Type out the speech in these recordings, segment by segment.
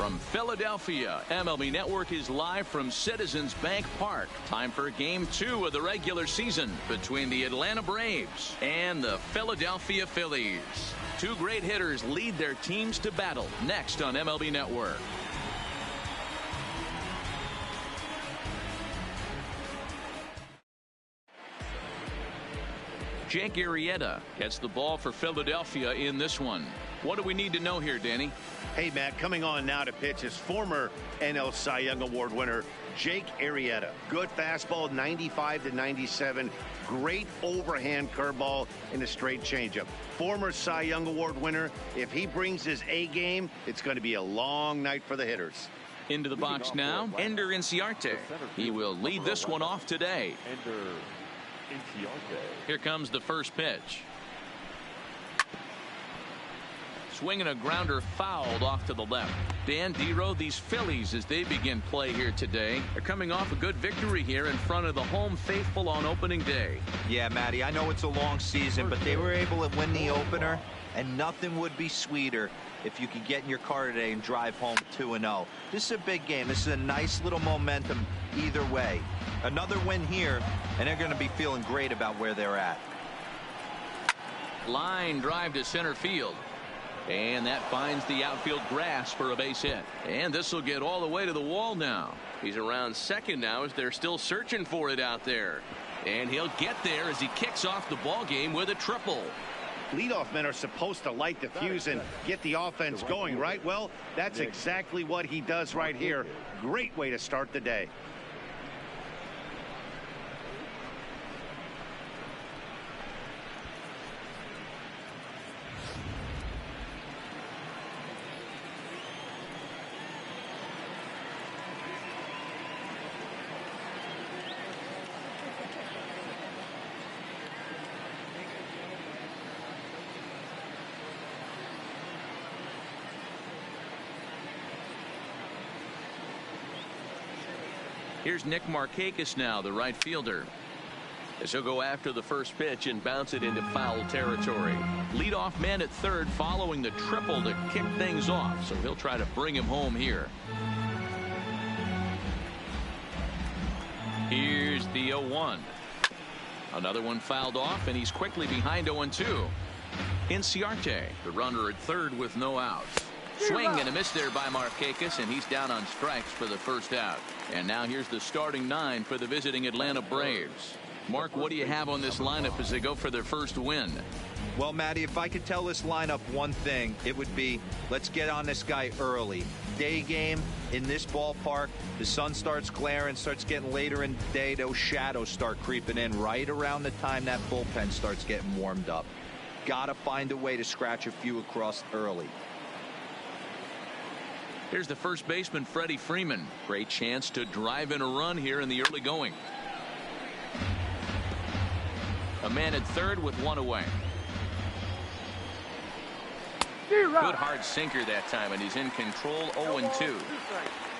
From Philadelphia, MLB Network is live from Citizens Bank Park. Time for Game 2 of the regular season between the Atlanta Braves and the Philadelphia Phillies. Two great hitters lead their teams to battle next on MLB Network. Jake Arrieta gets the ball for Philadelphia in this one. What do we need to know here, Danny? Hey, Matt, coming on now to pitch is former NL Cy Young Award winner Jake Arrieta. Good fastball, 95 to 97. Great overhand curveball and a straight changeup. Former Cy Young Award winner. If he brings his A game, it's going to be a long night for the hitters. Into the box now, Ender Inciarte. He will lead this one off today. Here comes the first pitch. Swinging a grounder fouled off to the left. Dan Dero, these Phillies, as they begin play here today, are coming off a good victory here in front of the home faithful on opening day. Yeah, Matty, I know it's a long season, but they were able to win the opener, and nothing would be sweeter if you could get in your car today and drive home 2-0. This is a big game. This is a nice little momentum either way. Another win here, and they're going to be feeling great about where they're at. Line drive to center field. And that finds the outfield grass for a base hit. And this will get all the way to the wall now. He's around second now as they're still searching for it out there. And he'll get there as he kicks off the ball game with a triple. Leadoff men are supposed to light the fuse and get the offense going, right? Well, that's exactly what he does right here. Great way to start the day. Here's Nick Markakis now, the right fielder, as he'll go after the first pitch and bounce it into foul territory. Leadoff man at third following the triple to kick things off, so he'll try to bring him home here. Here's the 0-1. Another one fouled off, and he's quickly behind 0-2. Inciarte, the runner at third with no outs. Swing and a miss there by Markakis, and he's down on strikes for the first out. And now here's the starting nine for the visiting Atlanta Braves. Mark, what do you have on this lineup as they go for their first win? Well, Matty, if I could tell this lineup one thing, it would be let's get on this guy early. Day game in this ballpark, the sun starts glaring, starts getting later in the day, those shadows start creeping in right around the time that bullpen starts getting warmed up. Gotta find a way to scratch a few across early. Here's the first baseman, Freddie Freeman. Great chance to drive in a run here in the early going. A man at third with one away. Good hard sinker that time, and he's in control. 0-2.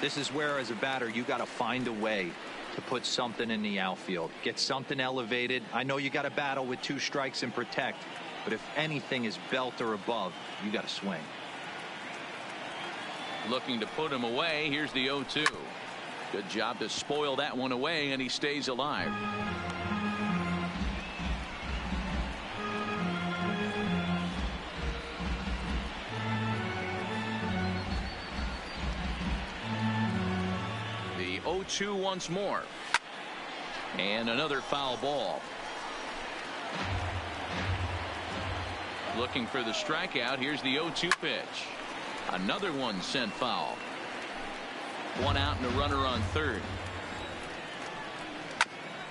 This is where, as a batter, you got to find a way to put something in the outfield. Get something elevated. I know you got to battle with 2 strikes and protect, but if anything is belt or above, you got to swing. Looking to put him away. Here's the 0-2. Good job to spoil that one away, and he stays alive. The 0-2 once more. And another foul ball. Looking for the strikeout. Here's the 0-2 pitch. Another one sent foul. One out and a runner on third.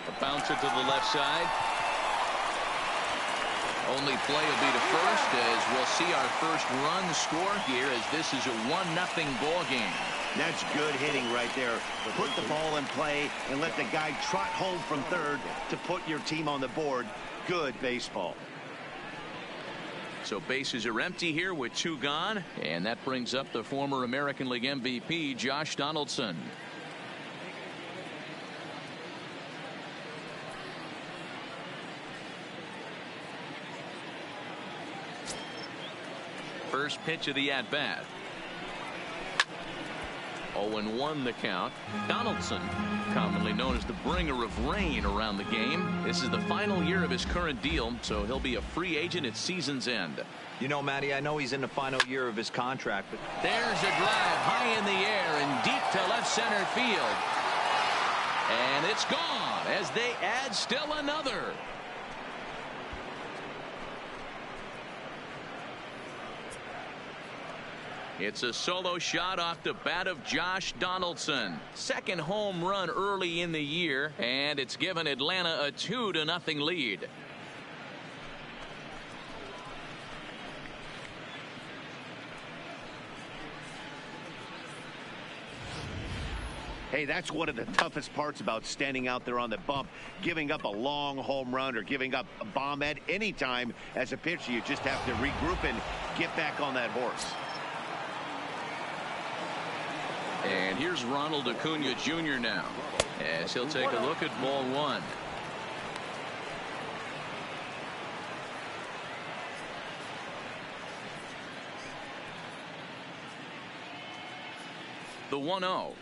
A bouncer to the left side. Only play will be to first, as we'll see our first run score here, as this is a 1-0 ball game. That's good hitting right there. Put the ball in play and let the guy trot home from third to put your team on the board. Good baseball. So bases are empty here with 2 gone, and that brings up the former American League MVP, Josh Donaldson. First pitch of the at-bat. 0-1 the count. Donaldson, commonly known as the bringer of rain around the game. This is the final year of his current deal, so he'll be a free agent at season's end. You know, Matty, I know he's in the final year of his contract, but there's a drive high in the air and deep to left center field. And it's gone as they add still another. It's a solo shot off the bat of Josh Donaldson. Second home run early in the year, and it's given Atlanta a 2-0 lead. Hey, that's one of the toughest parts about standing out there on the bump. Giving up a long home run or giving up a bomb at any time as a pitcher. You just have to regroup and get back on that horse. And here's Ronald Acuna Jr. now, as he'll take a look at ball one. The 1-0.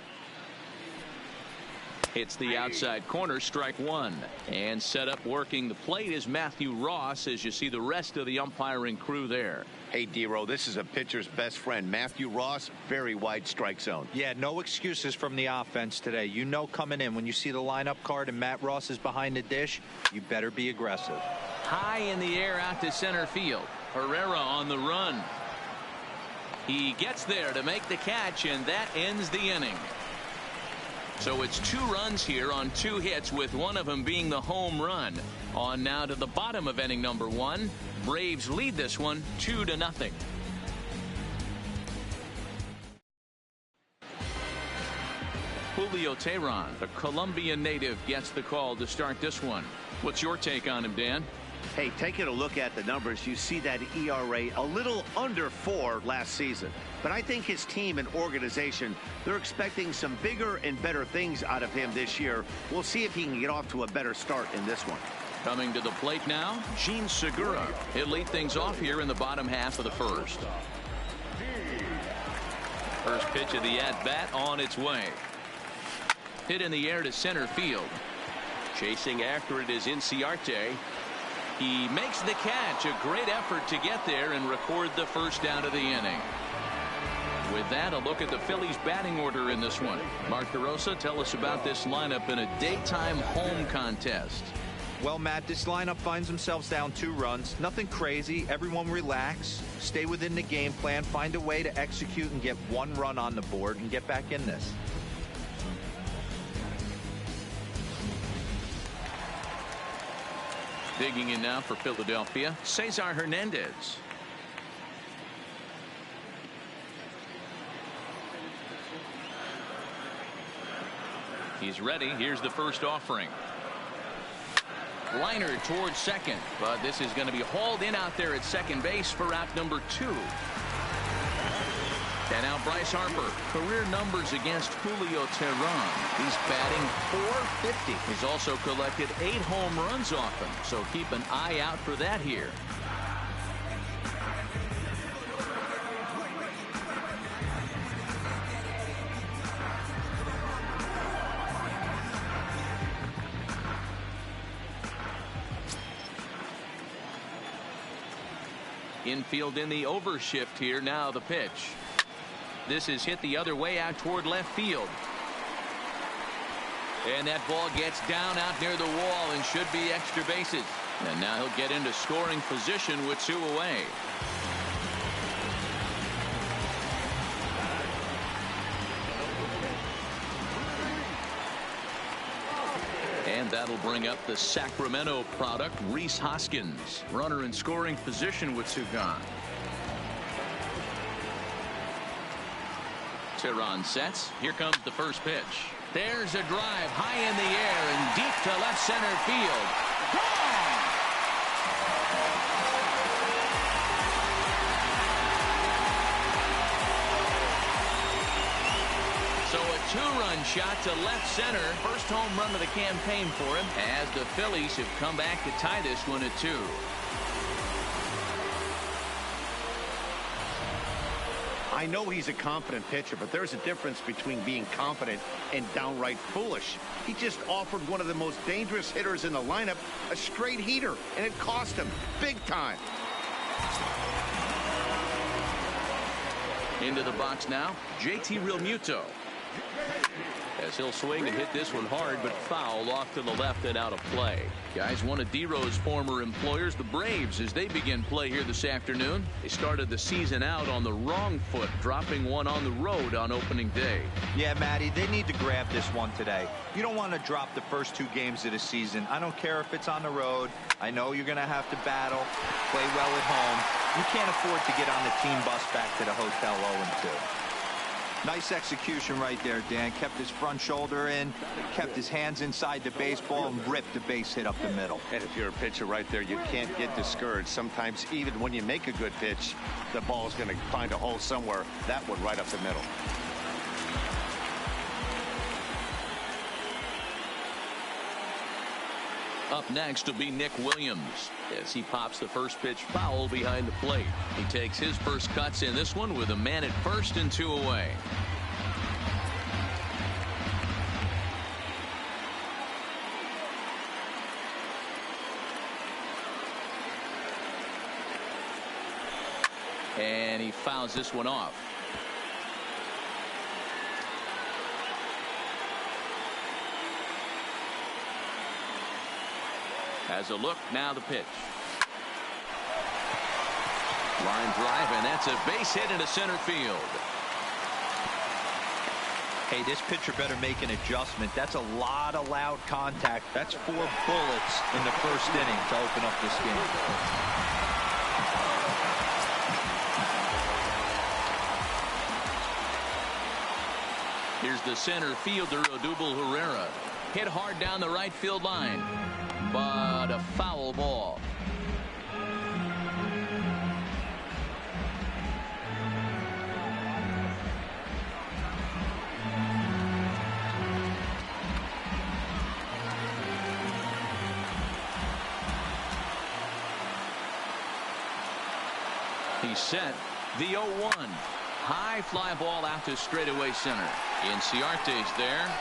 Hits the outside corner, strike one. And set up working the plate is Matthew Ross, as you see the rest of the umpiring crew there. Hey, D-Row, this is a pitcher's best friend. Matthew Ross, very wide strike zone. Yeah, no excuses from the offense today. You know coming in when you see the lineup card and Matt Ross is behind the dish, you better be aggressive. High in the air out to center field. Herrera on the run. He gets there to make the catch, and that ends the inning. So it's 2 runs here on 2 hits, with one of them being the home run. On now to the bottom of inning number 1. Braves lead this one 2-0. Julio Teheran, the Colombian native, gets the call to start this one. What's your take on him, Dan? Hey, taking a look at the numbers, you see that ERA a little under 4 last season. But I think his team and organization, they're expecting some bigger and better things out of him this year. We'll see if he can get off to a better start in this one. Coming to the plate now, Gene Segura. He'll lead things off here in the bottom half of the first. First pitch of the at-bat on its way. Hit in the air to center field. Chasing after it is Inciarte. He makes the catch. A great effort to get there and record the first out of the inning. With that, a look at the Phillies batting order in this one. Mark DeRosa, tell us about this lineup in a daytime home contest. Well, Matt, this lineup finds themselves down 2 runs. Nothing crazy. Everyone relax. Stay within the game plan. Find a way to execute and get 1 run on the board and get back in this. Digging in now for Philadelphia, Cesar Hernandez. He's ready. Here's the first offering. Liner towards second, but this is going to be hauled in out there at second base for out number 2. And now Bryce Harper. Career numbers against Julio Teheran. He's batting .450. He's also collected 8 home runs off him, so keep an eye out for that here. Infield in the overshift here. Now the pitch. This is hit the other way out toward left field. And that ball gets down out near the wall and should be extra bases. And now he'll get into scoring position with 2 away. And that'll bring up the Sacramento product, Rhys Hoskins. Runner in scoring position with 2 gone. Teheran sets. Here comes the first pitch. There's a drive high in the air and deep to left center field. Gone! So a 2-run shot to left center. First home run of the campaign for him, as the Phillies have come back to tie this one at 2. I know he's a confident pitcher, but there's a difference between being confident and downright foolish. He just offered one of the most dangerous hitters in the lineup a straight heater, and it cost him big time. Into the box now, JT Realmuto. As he'll swing and hit this one hard, but foul off to the left and out of play. Guys, one of D-Rose former employers, the Braves, as they begin play here this afternoon. They started the season out on the wrong foot, dropping one on the road on opening day. Yeah, Matty, they need to grab this one today. You don't want to drop the first 2 games of the season. I don't care if it's on the road. I know you're going to have to battle, play well at home. You can't afford to get on the team bus back to the hotel 0-2. Nice execution right there, Dan. Kept his front shoulder in, kept his hands inside the baseball, and ripped the base hit up the middle. And if you're a pitcher right there, you can't get discouraged. Sometimes even when you make a good pitch, the ball's going to find a hole somewhere. That one right up the middle. Up next will be Nick Williams as he pops the first pitch foul behind the plate. He takes his first cuts in this one with a man at first and 2 away. And he fouls this one off. Has a look, now the pitch. Line drive, and that's a base hit into center field. Hey, this pitcher better make an adjustment. That's a lot of loud contact. That's 4 bullets in the first inning to open up this game. Here's the center fielder, Odubel Herrera. Hit hard down the right field line, but a foul ball. He's set. The 0-1. High fly ball out to straightaway center. Inciarte's there.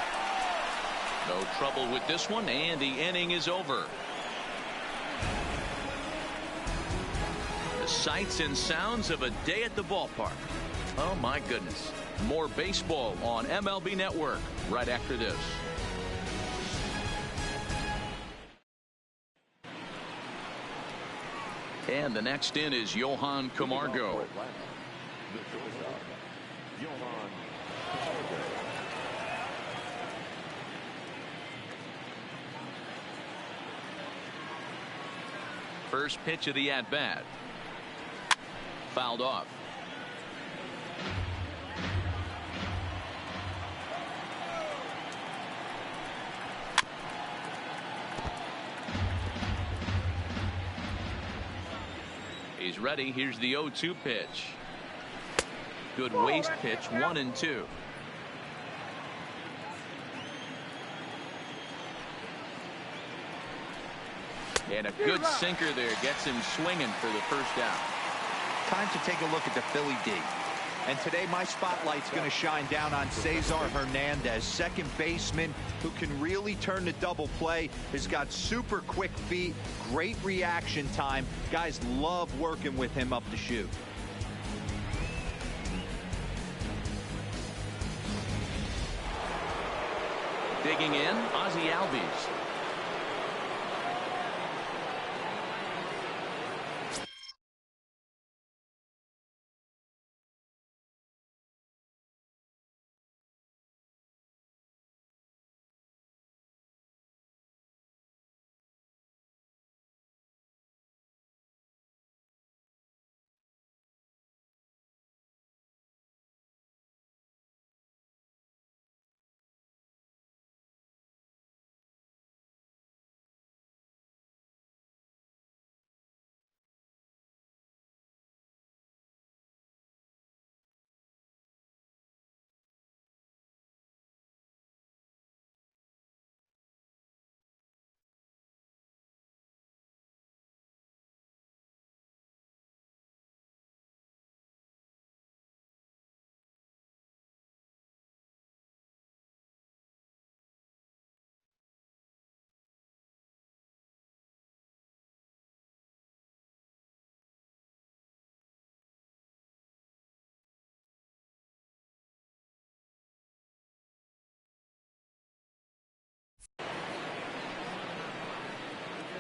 No trouble with this one, and the inning is over. The sights and sounds of a day at the ballpark. Oh my goodness. More baseball on MLB Network right after this. And the next in is Johan Camargo. First pitch of the at-bat. Fouled off. He's ready. Here's the 0-2 pitch. Good waist pitch, 1-2. And a good sinker there gets him swinging for the first out. Time to take a look at the Philly D. And today my spotlight's going to shine down on Cesar Hernandez, second baseman who can really turn the double play. Has got super quick feet, great reaction time. Guys love working with him up the chute. Digging in, Ozzie Albies.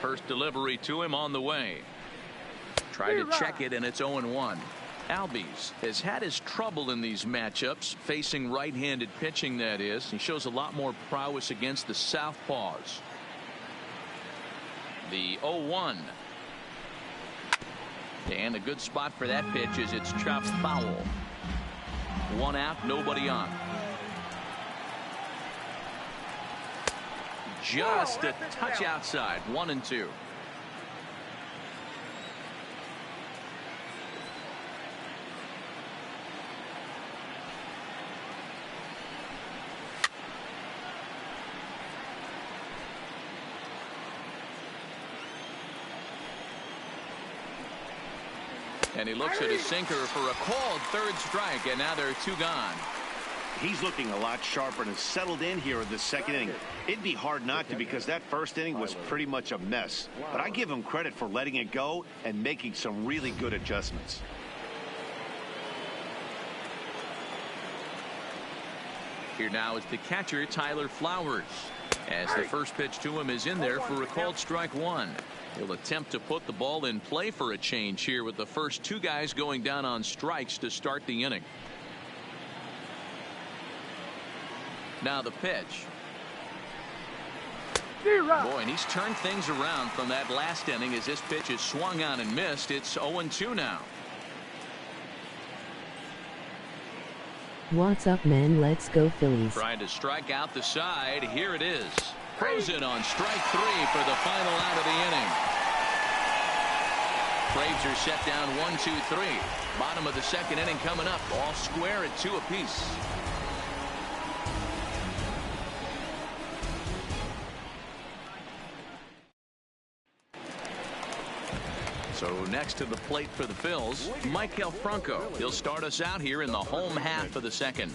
First delivery to him on the way. Try to check it, and it's 0-1. Albies has had his trouble in these matchups, facing right-handed pitching, that is. He shows a lot more prowess against the southpaws. The 0-1. And a good spot for that pitch as it's chopped foul. 1 out, nobody on. Just a touch outside. 1-2. And he looks at his sinker for a called third strike, and now there are 2 gone. He's looking a lot sharper and has settled in here in the second inning. It'd be hard not to, because that first inning was pretty much a mess. But I give him credit for letting it go and making some really good adjustments. Here now is the catcher, Tyler Flowers, as the first pitch to him is in there for a called strike 1. He'll attempt to put the ball in play for a change here, with the first 2 guys going down on strikes to start the inning. Now the pitch. Boy, and he's turned things around from that last inning as this pitch is swung on and missed. It's 0-2 now. What's up, man? Let's go Phillies. Trying to strike out the side. Here it is. Frozen on strike 3 for the final out of the inning. Braves are set down 1-2-3. Bottom of the second inning coming up. All square at 2 apiece. So next to the plate for the Phils, Maikel Franco. He'll start us out here in the home half of the second.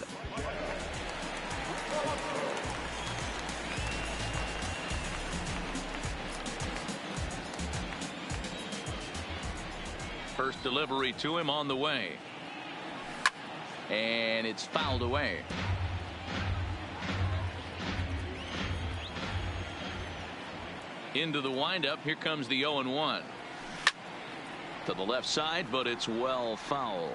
First delivery to him on the way. And it's fouled away. Into the windup. Here comes the 0-1. To the left side, but it's well foul.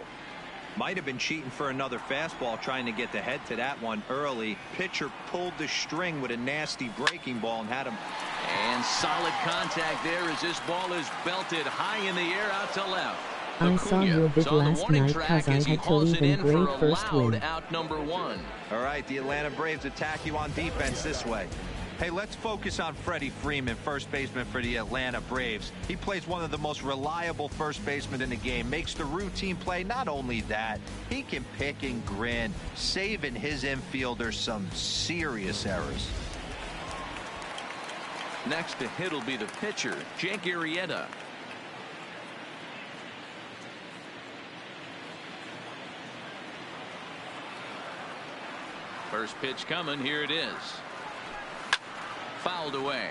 Might have been cheating for another fastball, trying to get the head to that one early. Pitcher pulled the string with a nasty breaking ball and had him. And solid contact there as this ball is belted high in the air out to left. I saw your vid last night cause I had to leave in great first win. Out number 1. All right, the Atlanta Braves attack you on defense this way. Hey, let's focus on Freddie Freeman, first baseman for the Atlanta Braves. He plays one of the most reliable first basemen in the game, makes the routine play. Not only that, he can pick and grin, saving his infielders some serious errors. Next to hit will be the pitcher, Jake Arrieta. First pitch coming. Here it is. Fouled away.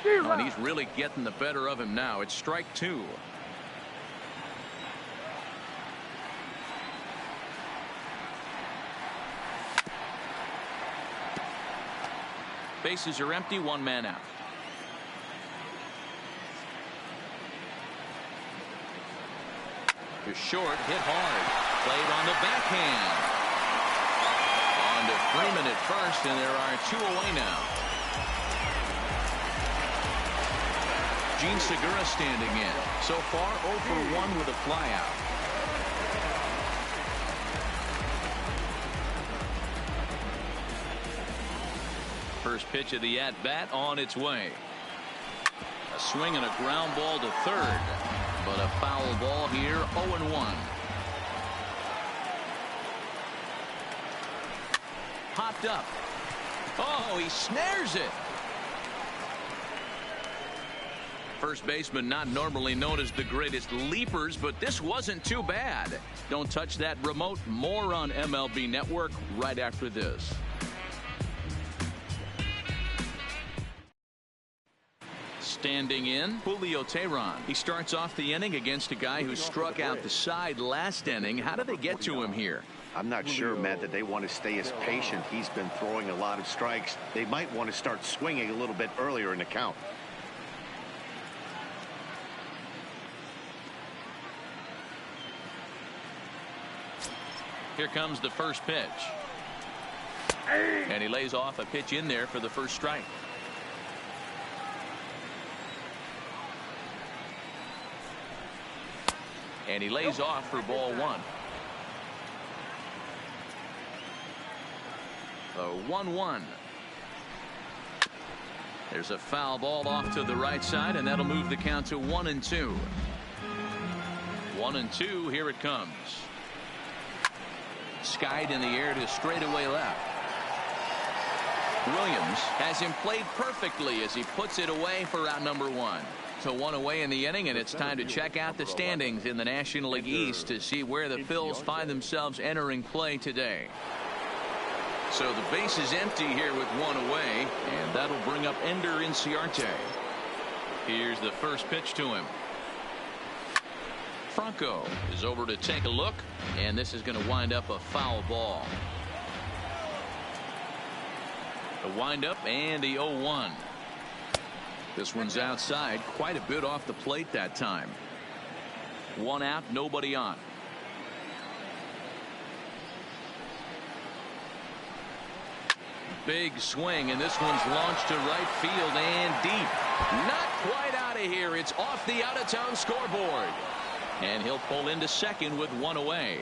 Oh, and he's really getting the better of him now. It's strike 2. Bases are empty. 1 man out. To short, hit hard. Played on the backhand. On to Freeman at first, and there are 2 away now. Gene Segura standing in. So far 0 for 1 with a flyout. First pitch of the at-bat on its way. A swing and a ground ball to third. But a foul ball here. 0-1. Popped up. Oh, he snares it. First baseman not normally known as the greatest leapers, but this wasn't too bad. Don't touch that remote. More on MLB Network right after this. Standing in, Julio Teheran. He starts off the inning against a guy who struck out the side last inning. How did they get to him here? I'm not sure, Matt, that they want to stay as patient. He's been throwing a lot of strikes. They might want to start swinging a little bit earlier in the count. Here comes the first pitch. And he lays off a pitch in there for the first strike. And he lays off for ball one. The 1-1. There's a foul ball off to the right side, and that'll move the count to 1-2. 1-2. Here it comes. Skied in the air to straightaway left. Williams has him played perfectly as he puts it away for out number one. So one away in the inning, and it's time to check out the standings in the National League East to see where the Phils find themselves entering play today. So the base is empty here with one away, and that'll bring up Ender Inciarte. Here's the first pitch to him. Franco is over to take a look, and this is going to wind up a foul ball. The windup and the 0-1. This one's outside, quite a bit off the plate that time. One out, nobody on. Big swing, and this one's launched to right field and deep. Not quite out of here. It's off the out-of-town scoreboard. And he'll pull into second with one away.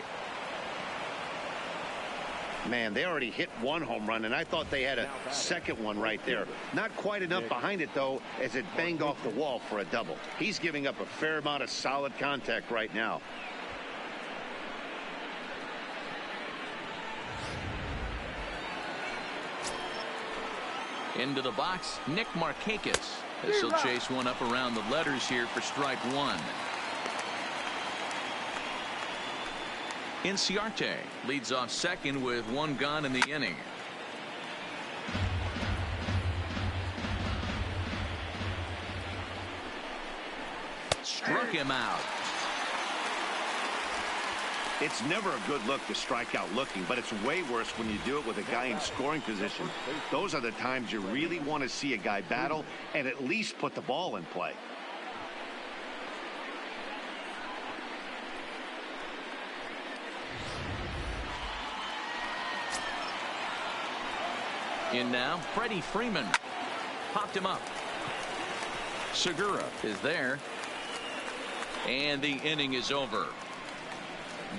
Man, they already hit one home run, and I thought they had a second one right there. Not quite enough behind it, though, as it banged off the wall for a double. He's giving up a fair amount of solid contact right now. Into the box, Nick Markakis. This will chase one up around the letters here for strike one. Inciarte leads off second with one gone in the inning. Struck him out. It's never a good look to strike out looking, but it's way worse when you do it with a guy in scoring position. Those are the times you really want to see a guy battle and at least put the ball in play. In now, Freddie Freeman. Popped him up. Segura is there. And the inning is over.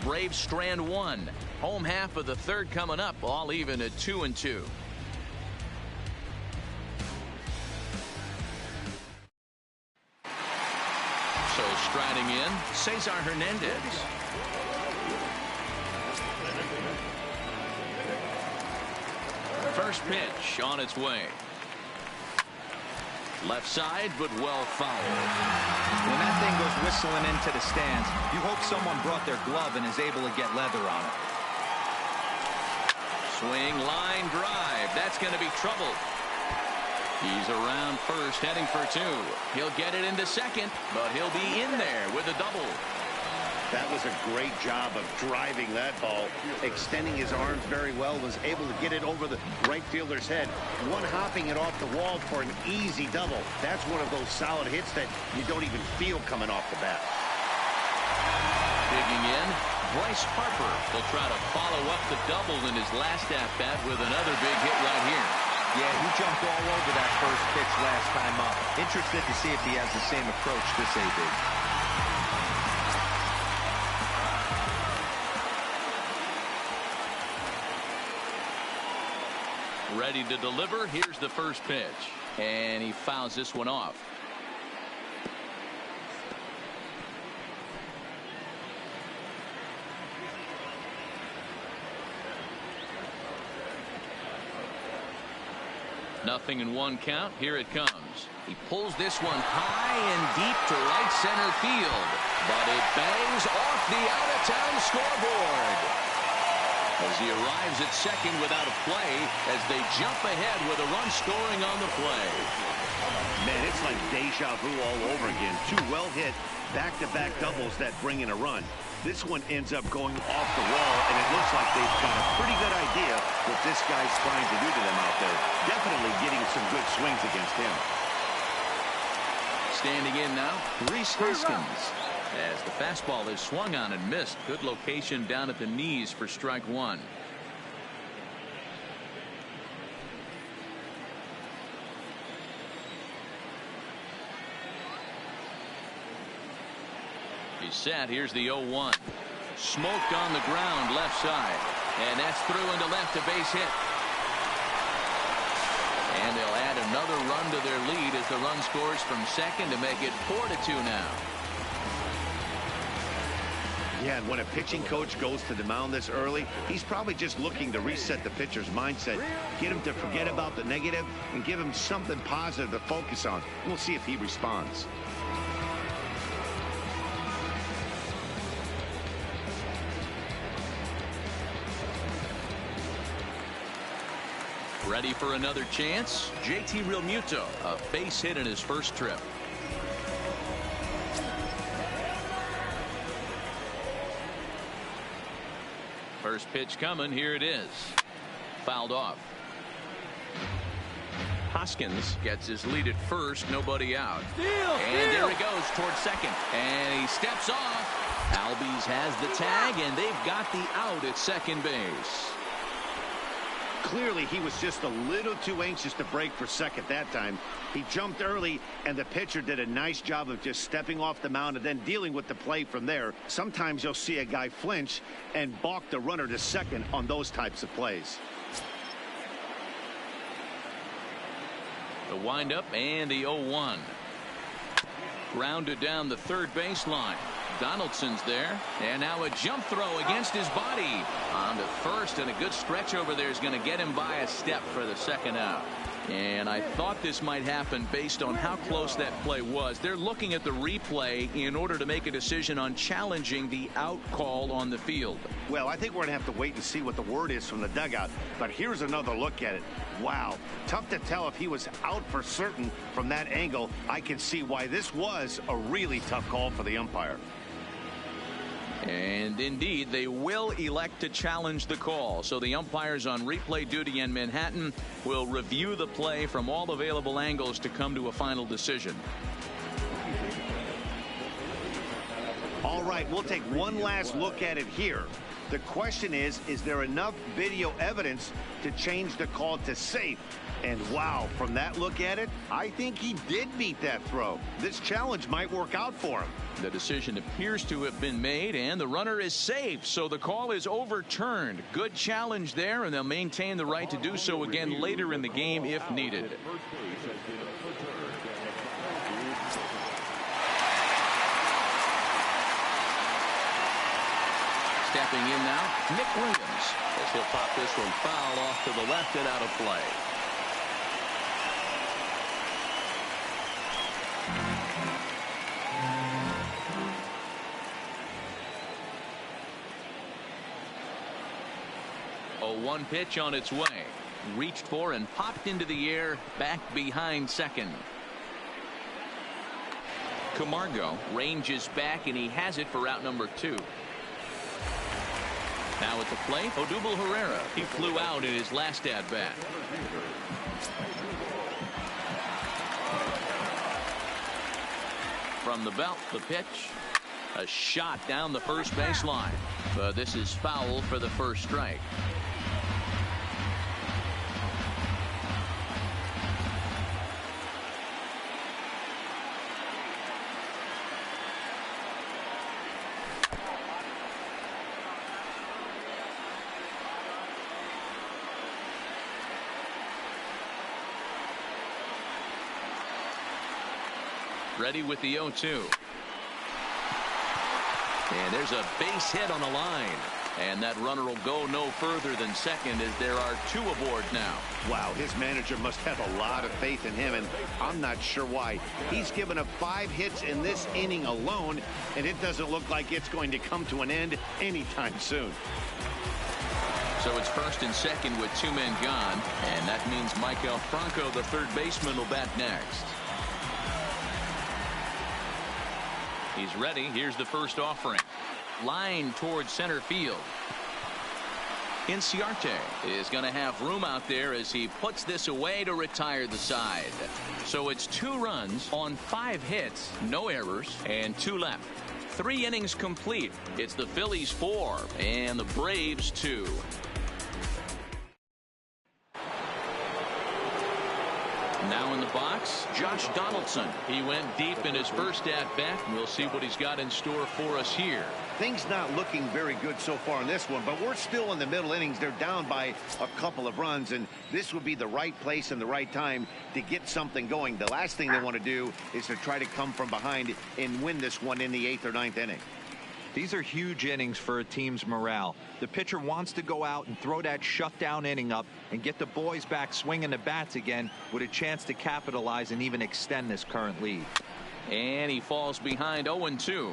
Braves strand one. Home half of the third coming up, all even at 2-2. So striding in, Cesar Hernandez. First pitch on its way. Left side, but well fouled. When that thing goes whistling into the stands, you hope someone brought their glove and is able to get leather on it. Swing, line drive. That's going to be trouble. He's around first, heading for two. He'll get it into second, but he'll be in there with a double. That was a great job of driving that ball, extending his arms very well, was able to get it over the right fielder's head, one-hopping it off the wall for an easy double. That's one of those solid hits that you don't even feel coming off the bat. Digging in, Bryce Harper will try to follow up the double in his last at-bat with another big hit right here. Yeah, he jumped all over that first pitch last time up. Interested to see if he has the same approach this AB. Ready to deliver. Here's the first pitch. And he fouls this one off. Nothing in one count. Here it comes. He pulls this one high and deep to right center field. But it bangs off the out-of-town scoreboard. As he arrives at second without a play, as they jump ahead with a run scoring on the play. Man, it's like deja vu all over again. Two well-hit back-to-back doubles that bring in a run. This one ends up going off the wall, and it looks like they've got a pretty good idea what this guy's trying to do to them out there. Definitely getting some good swings against him. Standing in now, Rhys Hoskins. As the fastball is swung on and missed. Good location down at the knees for strike one. He's set. Here's the 0-1. Smoked on the ground left side. And that's through into left, a base hit. And they'll add another run to their lead as the run scores from second to make it 4-2 now. Yeah, and when a pitching coach goes to the mound this early, he's probably just looking to reset the pitcher's mindset, get him to forget about the negative, and give him something positive to focus on. We'll see if he responds. Ready for another chance? JT Realmuto, a base hit in his first trip. First pitch coming. Here it is. Fouled off. Hoskins gets his lead at first. Nobody out. And there he goes towards second. And he steps off. Albies has the tag, and they've got the out at second base. Clearly, he was just a little too anxious to break for second that time. He jumped early, and the pitcher did a nice job of just stepping off the mound and then dealing with the play from there. Sometimes you'll see a guy flinch and balk the runner to second on those types of plays. The windup and the 0-1. Grounded down the third baseline. Donaldson's there, and now a jump throw against his body on to first, and a good stretch over there is going to get him by a step for the second out. And I thought this might happen based on how close that play was. They're looking at the replay in order to make a decision on challenging the out call on the field. Well, I think we're going to have to wait and see what the word is from the dugout, but here's another look at it. Wow, tough to tell if he was out for certain from that angle. I can see why this was a really tough call for the umpire. And indeed, they will elect to challenge the call. So the umpires on replay duty in Manhattan will review the play from all available angles to come to a final decision. All right, we'll take one last look at it here. The question is there enough video evidence to change the call to safe? And wow, from that look at it, I think he did beat that throw. This challenge might work out for him. The decision appears to have been made, and the runner is safe, so the call is overturned. Good challenge there, and they'll maintain the right to do so again later in the game if needed. Stepping in now, Nick Williams, as he'll pop this one foul off to the left and out of play. One pitch on its way. Reached for and popped into the air back behind second. Camargo ranges back, and he has it for out number 2. Now at the plate, Odubel Herrera. He flew out in his last at bat. From the belt, the pitch. A shot down the first baseline. But this is foul for the first strike. Ready with the 0-2. And there's a base hit on the line. And that runner will go no further than second as there are 2 aboard now. Wow, his manager must have a lot of faith in him, and I'm not sure why. He's given up 5 hits in this inning alone, and it doesn't look like it's going to come to an end anytime soon. So it's first and second with 2 men gone, and that means Michael Franco, the third baseman, will bat next. He's ready. Here's the first offering. Line towards center field. Inciarte is going to have room out there as he puts this away to retire the side. So it's 2 runs on 5 hits, no errors, and 2 left. 3 innings complete. It's the Phillies 4 and the Braves 2. Now in the box, Josh Donaldson. He went deep in his first at-bat. We'll see what he's got in store for us here. Things not looking very good so far in this one, but we're still in the middle innings. They're down by a couple of runs, and this would be the right place and the right time to get something going. The last thing they want to do is to try to come from behind and win this one in the 8th or 9th inning. These are huge innings for a team's morale. The pitcher wants to go out and throw that shutdown inning up and get the boys back swinging the bats again with a chance to capitalize and even extend this current lead. And he falls behind 0-2.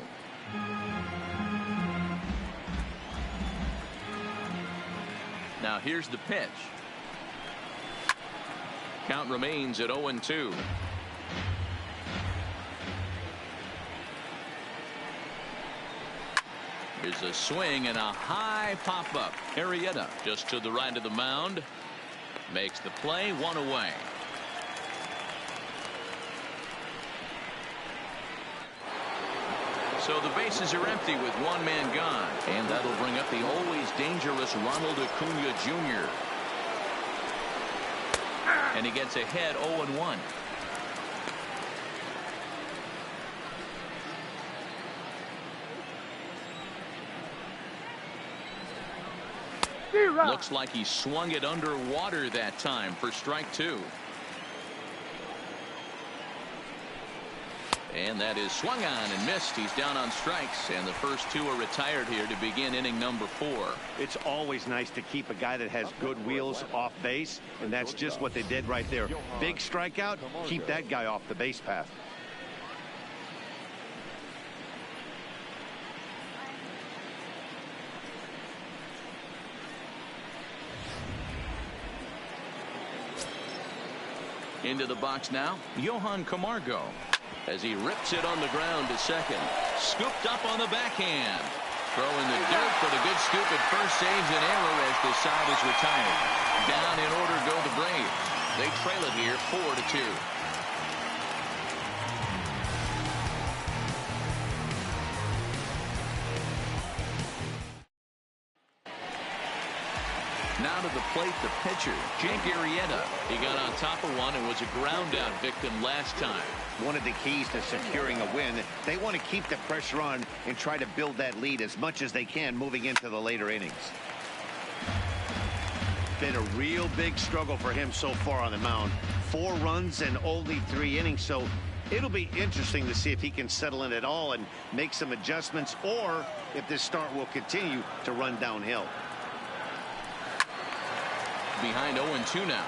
Now here's the pitch. Count remains at 0-2. Here's a swing and a high pop-up. Arrieta just to the right of the mound. Makes the play, 1 away. So the bases are empty with 1 man gone. And that'll bring up the always dangerous Ronald Acuna Jr. And he gets ahead 0-1. Looks like he swung it underwater that time for strike 2. And that is swung on and missed. He's down on strikes, and the first 2 are retired here to begin inning number 4. It's always nice to keep a guy that has good wheels off base, and that's just what they did right there. Big strikeout, keep that guy off the base path. Into the box now, Johan Camargo, as he rips it on the ground to second. Scooped up on the backhand. Throwing the dirt, but a good scoop at first saves an error as the side is retired. Down in order go the Braves. They trail it here 4-2. Now to the plate, the pitcher, Jake Arrieta. He got on top of one and was a ground out victim last time. One of the keys to securing a win, they want to keep the pressure on and try to build that lead as much as they can moving into the later innings. Been a real big struggle for him so far on the mound. 4 runs and only 3 innings, so it'll be interesting to see if he can settle in at all and make some adjustments, or if this start will continue to run downhill. Behind 0-2 now.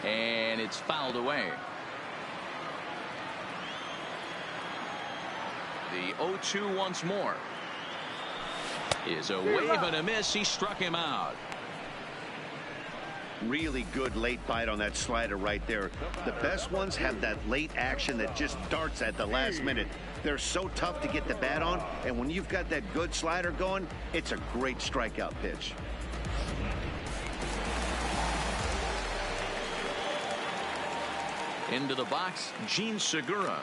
And it's fouled away. The 0-2 once more. Is a wave and a miss. He struck him out. Really good late bite on that slider right there. The best ones have that late action that just darts at the last minute. They're so tough to get the bat on, and when you've got that good slider going, it's a great strikeout pitch. Into the box, Gene Segura.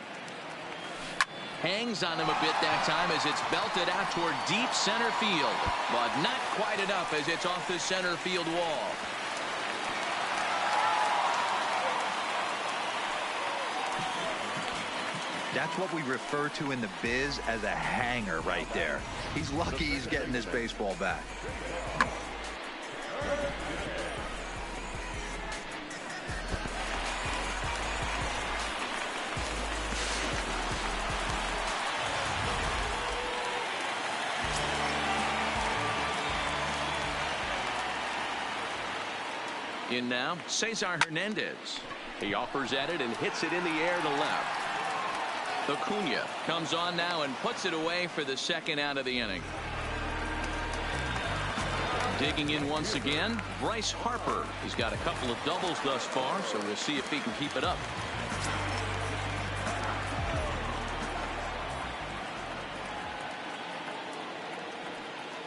Hangs on him a bit that time as it's belted out toward deep center field, but not quite enough as it's off the center field wall. That's what we refer to in the biz as a hanger right there. He's lucky he's getting this baseball back. In now, Cesar Hernandez. He offers at it and hits it in the air to left. Acuna comes on now and puts it away for the second out of the inning. Digging in once again, Bryce Harper. He's got a couple of doubles thus far, so we'll see if he can keep it up.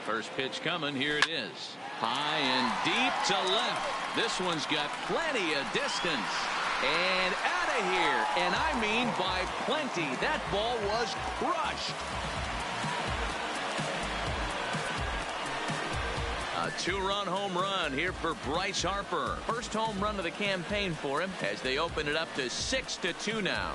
First pitch coming. Here it is. High and deep to left. This one's got plenty of distance. And out of here. And I mean by plenty. That ball was crushed. A two-run home run here for Bryce Harper. First home run of the campaign for him as they open it up to 6-2 now.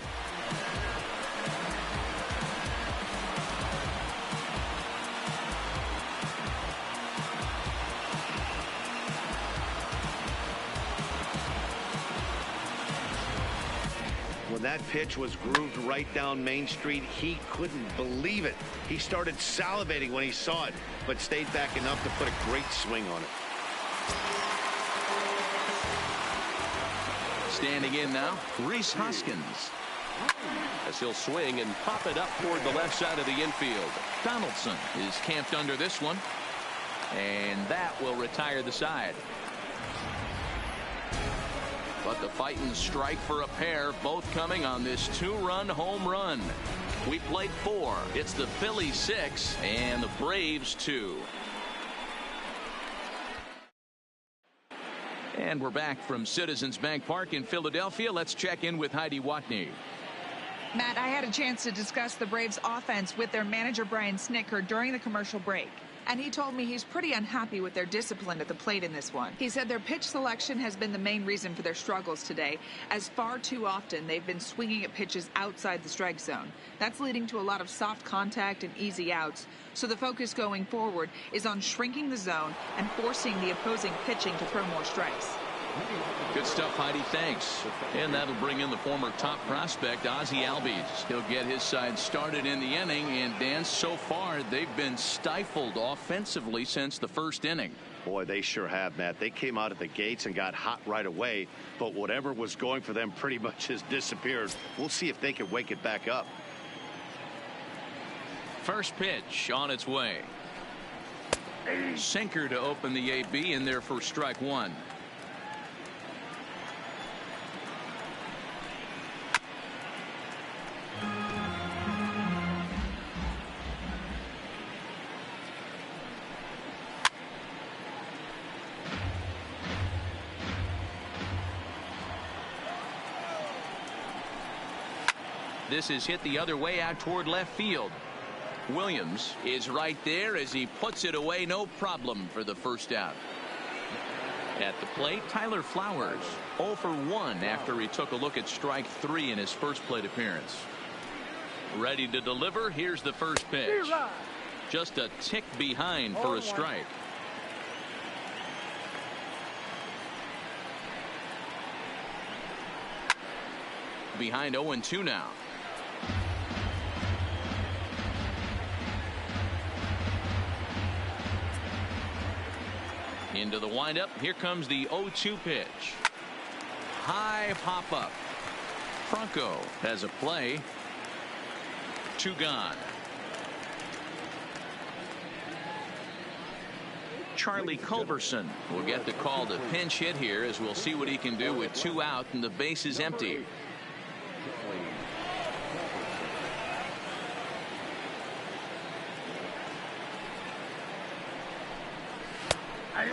When that pitch was grooved right down Main Street, he couldn't believe it. He started salivating when he saw it, but stayed back enough to put a great swing on it. Standing in now, Rhys Hoskins. As he'll swing and pop it up toward the left side of the infield. Donaldson is camped under this one, and that will retire the side. But the fighting strike for a pair, both coming on this two-run home run. We played 4. It's the Phillies 6 and the Braves 2. And we're back from Citizens Bank Park in Philadelphia. Let's check in with Heidi Watney. Matt, I had a chance to discuss the Braves offense with their manager Brian Snitker during the commercial break. And he told me he's pretty unhappy with their discipline at the plate in this one. He said their pitch selection has been the main reason for their struggles today, as far too often they've been swinging at pitches outside the strike zone. That's leading to a lot of soft contact and easy outs. So the focus going forward is on shrinking the zone and forcing the opposing pitching to throw more strikes. Good stuff, Heidi. Thanks. And that'll bring in the former top prospect, Ozzie Albies. He'll get his side started in the inning. And, Dan, so far they've been stifled offensively since the first inning. Boy, they sure have, Matt. They came out of the gates and got hot right away. But whatever was going for them pretty much has disappeared. We'll see if they can wake it back up. First pitch on its way. Sinker to open the AB in there for strike one. This is hit the other way out toward left field. Williams is right there as he puts it away, no problem for the first out. At the plate, Tyler Flowers 0 for 1 after he took a look at strike 3 in his first plate appearance. Ready to deliver. Here's the first pitch. Just a tick behind for a strike. Behind 0-2 now. Into the windup. Here comes the 0-2 pitch. High pop up. Franco has a play. 2 gone. Charlie Culberson will get the call to pinch hit here, as we'll see what he can do with 2 out and the base is empty.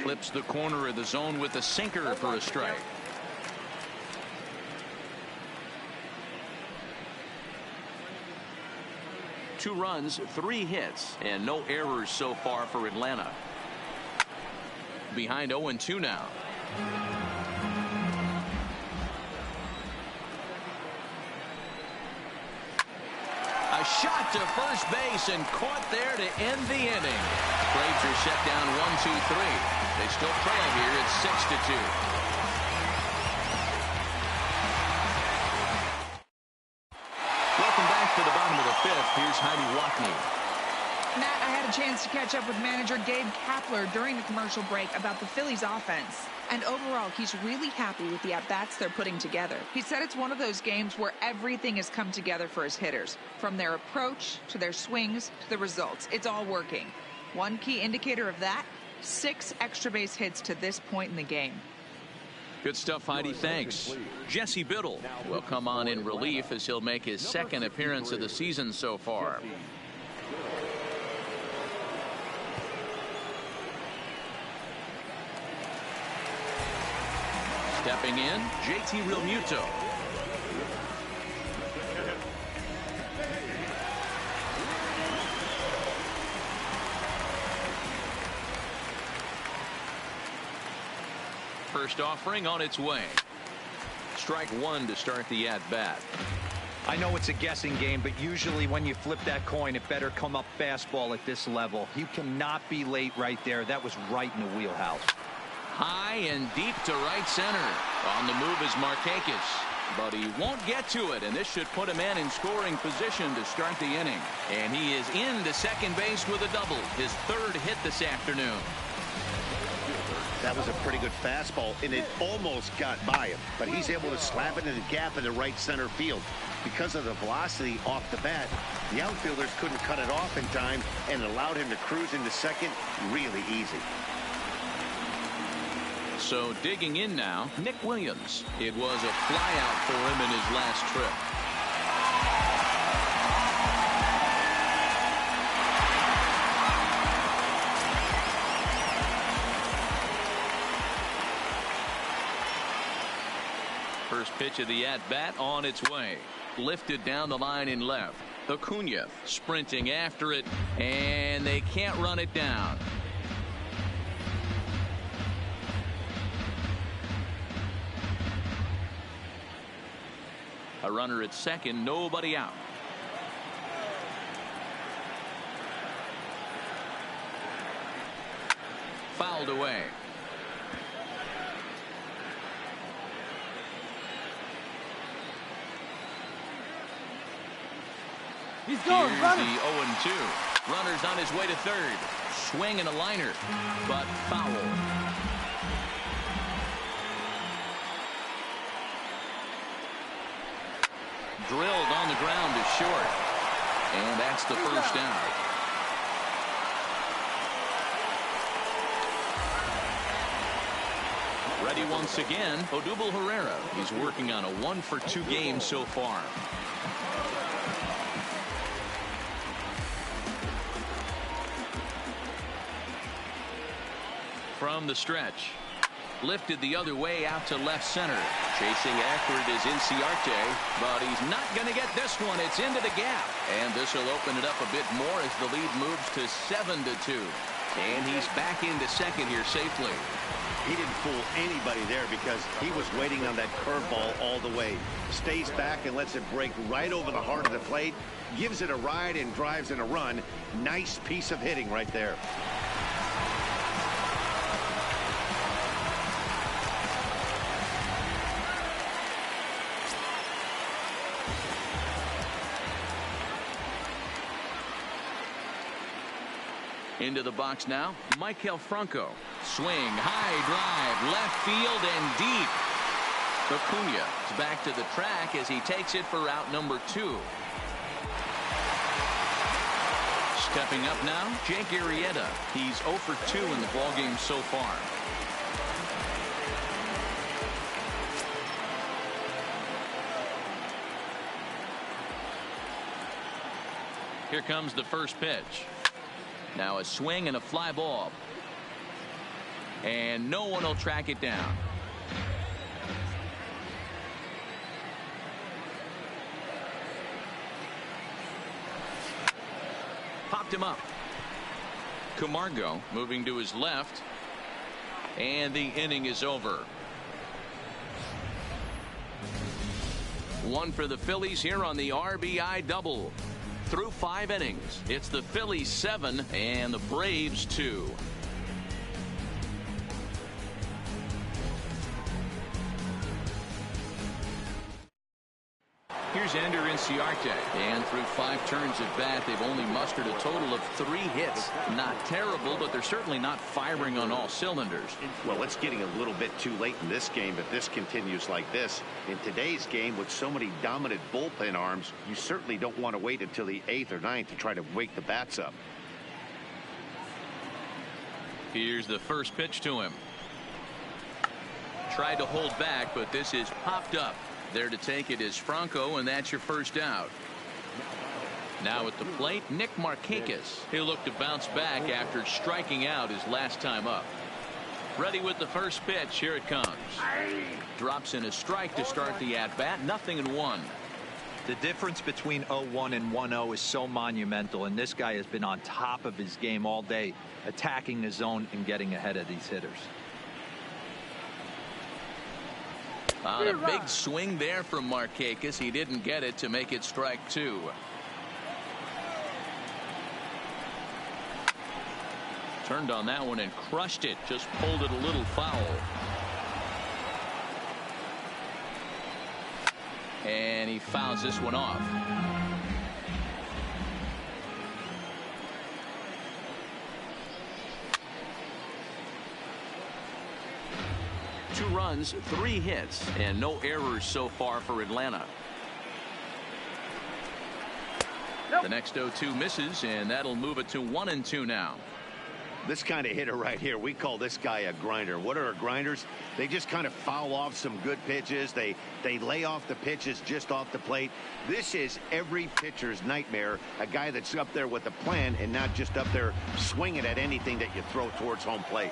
Clips the corner of the zone with a sinker for a strike. Two runs, 3 hits, and no errors so far for Atlanta. Behind 0-2 now. A shot to first base and caught there to end the inning. Braves are set down 1-2-3. They still trail here at 6-2. Welcome back to the bottom of the 5th. Here's Heidi Watney. Matt, I had a chance to catch up with manager Gabe Kapler during the commercial break about the Phillies offense. And overall, he's really happy with the at-bats they're putting together. He said it's one of those games where everything has come together for his hitters. From their approach, to their swings, to the results. It's all working. One key indicator of that, 6 extra base hits to this point in the game. Good stuff, Heidi. Thanks. Jesse Biddle will come on in relief as he'll make his second appearance of the season so far. Stepping in, JT Realmuto. First offering on its way. Strike one to start the at-bat. I know it's a guessing game, but usually when you flip that coin, it better come up fastball at this level. You cannot be late right there. That was right in the wheelhouse. High and deep to right center. On the move is Markakis, but he won't get to it, and this should put a man in scoring position to start the inning. And he is into second base with a double, his third hit this afternoon. That was a pretty good fastball, and it almost got by him, but he's able to slap it in the gap in the right center field. Because of the velocity off the bat, the outfielders couldn't cut it off in time and allowed him to cruise into second really easy. So digging in now, Nick Williams. It was a flyout for him in his last trip. First pitch of the at-bat on its way. Lifted down the line in left. Acuna sprinting after it, and they can't run it down. A runner at second, nobody out. Fouled away. He's going, Here's running. the 0-2. Runner's on his way to third. Swing and a liner, but foul. Drilled on the ground to short. And that's the first out. Ready once again, Odubel Herrera. He's working on a 1-for-2 game so far. From the stretch. Lifted the other way out to left center. Chasing after it is Inciarte, but he's not going to get this one. It's into the gap. And this will open it up a bit more as the lead moves to 7-2. And he's back into second here safely. He didn't fool anybody there because he was waiting on that curveball all the way. Stays back and lets it break right over the heart of the plate. Gives it a ride and drives in a run. Nice piece of hitting right there. Into the box now, Maikel Franco. Swing, high drive, left field and deep. Acuna is back to the track as he takes it for route number 2. Stepping up now, Jake Arrieta. He's 0 for 2 in the ballgame so far. Here comes the first pitch. Now a swing and a fly ball. And no one will track it down. Popped him up. Camargo moving to his left. And the inning is over. 1 for the Phillies here on the RBI double. Through 5 innings, it's the Phillies 7 and the Braves 2. Here's Ender Inciarte, and through 5 turns at bat, they've only mustered a total of 3 hits. Not terrible, but they're certainly not firing on all cylinders. Well, it's getting a little bit too late in this game if this continues like this. In today's game, with so many dominant bullpen arms, you certainly don't want to wait until the 8th or 9th to try to wake the bats up. Here's the first pitch to him. Tried to hold back, but this is popped up. There to take it is Franco, and that's your first out. Now at the plate, Nick Markakis. He'll look to bounce back after striking out his last time up. Ready with the first pitch. Here it comes. Drops in a strike to start the at-bat. 0-1. The difference between 0-1 and 1-0 is so monumental, and this guy has been on top of his game all day, attacking the zone and getting ahead of these hitters. On a big swing there from Markakis. He didn't get it to make it strike 2. Turned on that one and crushed it. Just pulled it a little foul. And he fouls this one off. Two runs, 3 hits, and no errors so far for Atlanta. The next 0-2 misses, and that'll move it to 1-2 now. This kind of hitter right here, we call this guy a grinder. What are grinders? They just kind of foul off some good pitches. They lay off the pitches just off the plate. This is every pitcher's nightmare. A guy that's up there with a plan and not just up there swinging at anything that you throw towards home plate.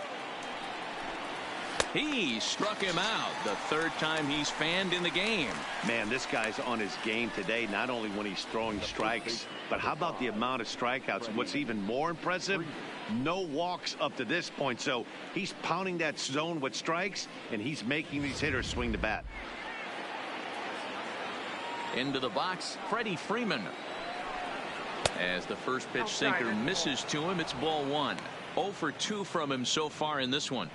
He struck him out the 3rd time he's fanned in the game. Man, this guy's on his game today, not only when he's throwing strikes, but how about the amount of strikeouts? And what's even more impressive, no walks up to this point. So he's pounding that zone with strikes, and he's making these hitters swing the bat. Into the box, Freddie Freeman. As the first pitch sinker misses to him, it's ball 1. 0 for 2 from him so far in this one.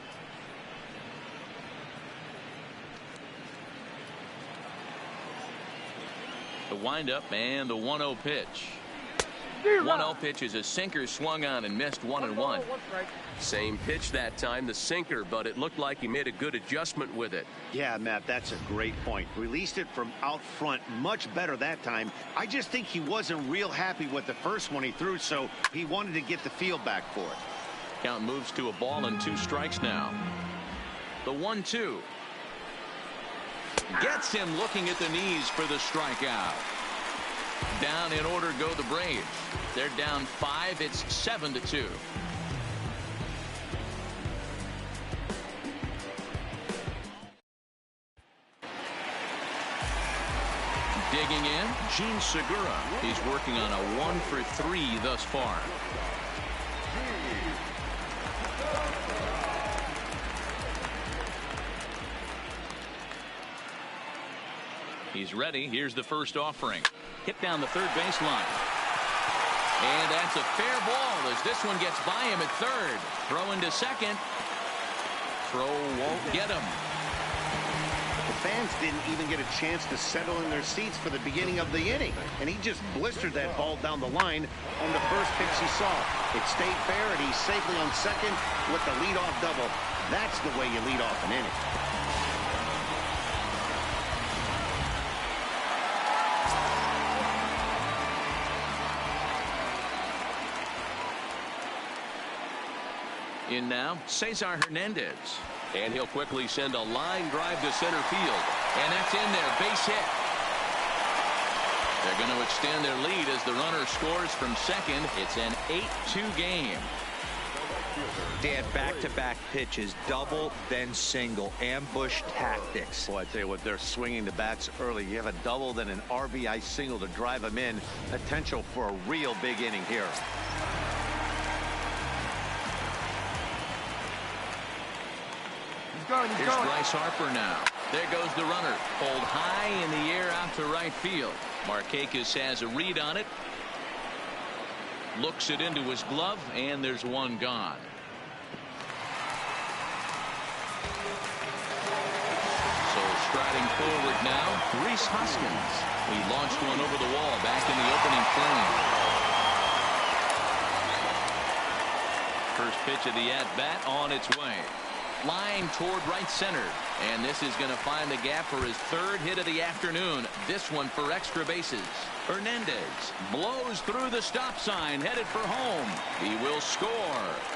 The windup and the 1-0 pitch. 1-0 pitch is a sinker swung on and missed 1-1. Same pitch that time, the sinker, but it looked like he made a good adjustment with it. Yeah, Matt, that's a great point. Released it from out front much better that time. I just think he wasn't real happy with the first one he threw, so he wanted to get the feel back for it. Count moves to a ball and 2 strikes now. The 1-2. Gets him looking at the knees for the strikeout. Down in order go the Braves. They're down 5. It's 7-2. Digging in, Gene Segura. He's working on a 1 for 3 thus far. He's ready. Here's the first offering. Hit down the third baseline. And that's a fair ball as this one gets by him at third. Throw into second. Throw won't get him. The fans didn't even get a chance to settle in their seats for the beginning of the inning. And he just blistered that ball down the line on the first pitch he saw. It stayed fair, and he's safely on second with the leadoff double. That's the way you lead off an inning. In now, Cesar Hernandez. And he'll quickly send a line drive to center field. And that's in there, base hit. They're going to extend their lead as the runner scores from second. It's an 8-2 game. Dan, back-to-back pitches, double, then single, ambush tactics. Boy, I tell you what, they're swinging the bats early. You have a double, then an RBI single to drive them in. Potential for a real big inning here. Here's Bryce Harper now. There goes the runner. Pulled high in the air out to right field. Markakis has a read on it. Looks it into his glove, and there's one gone. So striding forward now, Rhys Hoskins. He launched one over the wall back in the opening frame. First pitch of the at-bat on its way. line toward right center. And this is going to find the gap for his third hit of the afternoon. This one for extra bases. Hernandez blows through the stop sign, headed for home. He will score.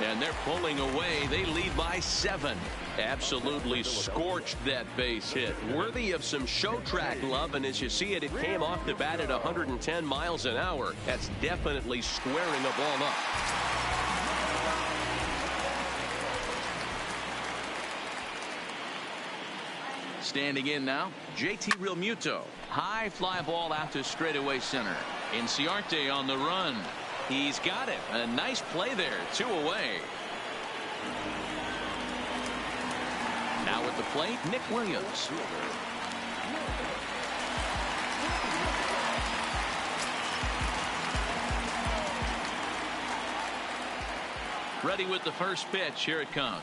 And they're pulling away. They lead by 7. Absolutely scorched that base hit. Worthy of some show track love, and as you see it, it came off the bat at 110 miles an hour. That's definitely squaring a ball up. Standing in now, JT Realmuto. High fly ball out to straightaway center. Inciarte on the run. He's got it. A nice play there. 2 away. Now at the plate, Nick Williams. Ready with the first pitch. Here it comes.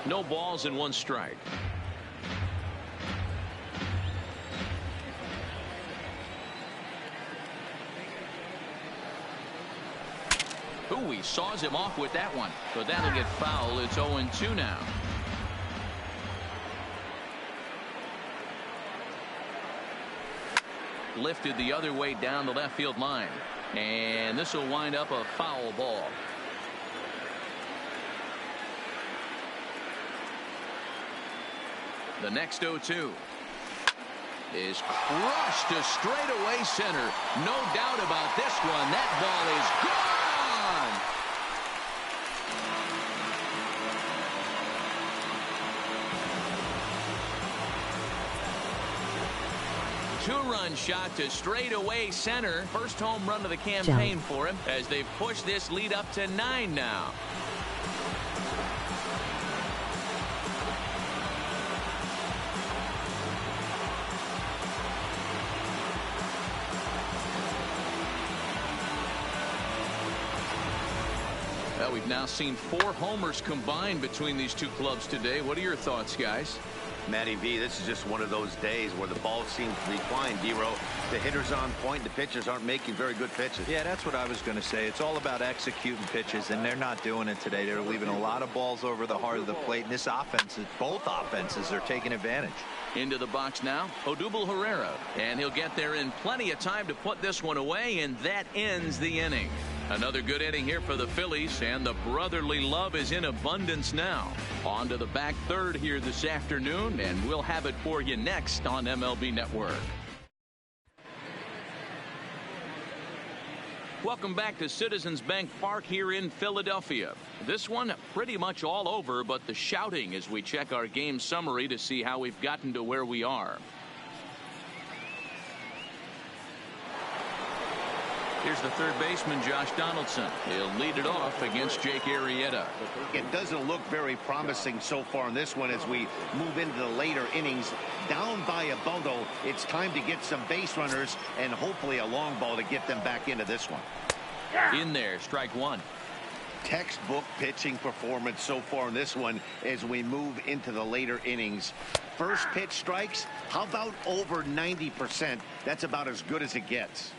No balls and 1 strike. Ooh, he saws him off with that one, but that'll get foul. It's 0-2 now. Lifted the other way down the left field line, and this will wind up a foul ball. The next 0-2 is crushed to straightaway center. No doubt about this one. That ball is gone. 2-run shot to straightaway center. First home run of the campaign for him as they push this lead up to 9 now. Well, we've now seen 4 homers combined between these two clubs today. What are your thoughts, guys? Matty V, this is just one of those days where the ball seems to be flying, D-Row. The hitter's on point. The pitchers aren't making very good pitches. Yeah, that's what I was going to say. It's all about executing pitches, and they're not doing it today. They're leaving a lot of balls over the heart of the plate, and this offense, both offenses are taking advantage. Into the box now, Odubel Herrera, and he'll get there in plenty of time to put this one away, and that ends the inning. Another good inning here for the Phillies, and the brotherly love is in abundance now. On to the back third here this afternoon, and we'll have it for you next on MLB Network. Welcome back to Citizens Bank Park here in Philadelphia. This one pretty much all over, but the shouting as we check our game summary to see how we've gotten to where we are. Here's the third baseman, Josh Donaldson. He'll lead it off against Jake Arrieta. It doesn't look very promising so far in this one as we move into the later innings. Down by a bundle, it's time to get some base runners and hopefully a long ball to get them back into this one. In there, strike 1. Textbook pitching performance so far in this one as we move into the later innings. First pitch strikes, how about over 90%? That's about as good as it gets.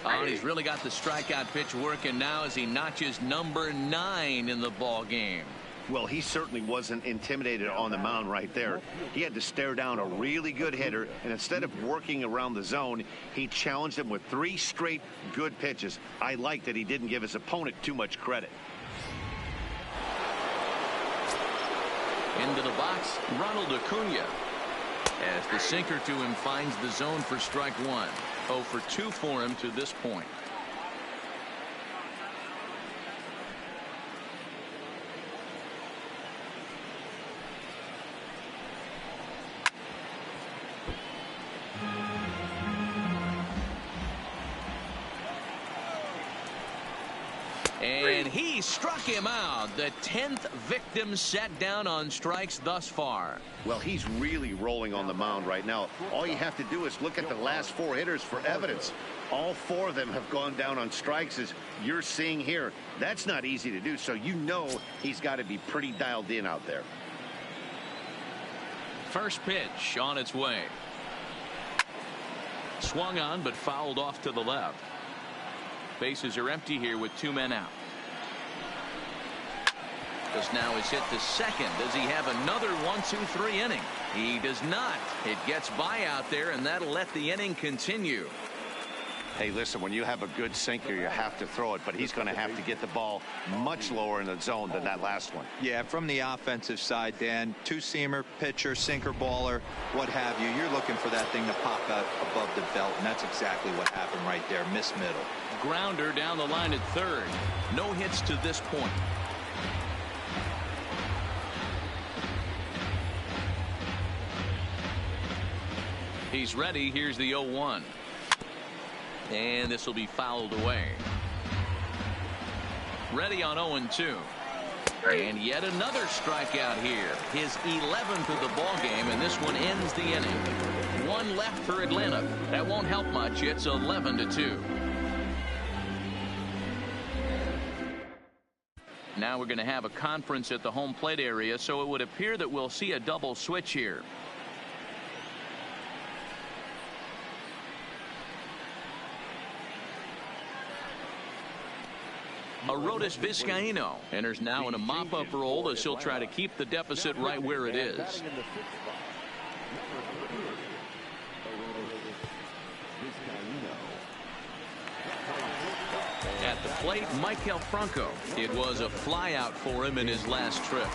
Oh, he's really got the strikeout pitch working now as he notches number 9 in the ball game. Well, he certainly wasn't intimidated on the mound right there. He had to stare down a really good hitter, and instead of working around the zone, he challenged him with 3 straight good pitches. I like that he didn't give his opponent too much credit. Into the box, Ronald Acuna. As the sinker to him finds the zone for strike 1. 0 for 2 for him to this point. And he struck him out. The 10th victim set down on strikes thus far. Well, he's really rolling on the mound right now. All you have to do is look at the last 4 hitters for evidence. All 4 of them have gone down on strikes, as you're seeing here. That's not easy to do, so you know he's got to be pretty dialed in out there. First pitch on its way. Swung on but fouled off to the left. Bases are empty here with 2 men out. This now is hit to second. Does he have another 1-2-3 inning? He does not. It gets by out there, and that'll let the inning continue. Hey, listen, when you have a good sinker, you have to throw it, but he's going to have to get the ball much lower in the zone than that last one. Yeah, from the offensive side, Dan, two-seamer, pitcher, sinker, baller, what have you, you're looking for that thing to pop out above the belt, and that's exactly what happened right there. Miss middle. Grounder down the line at third. No hits to this point. He's ready. Here's the 0-1. And this will be fouled away. Ready on 0-2. And yet another strikeout here. His 11th of the ball game, and this one ends the inning. One left for Atlanta. That won't help much. It's 11-2. Now we're going to have a conference at the home plate area, so it would appear that we'll see a double switch here. Arodys Vizcaíno enters now in a mop-up role as he'll try to keep the deficit right where it is. At the plate, Michael Franco. It was a flyout for him in his last trip.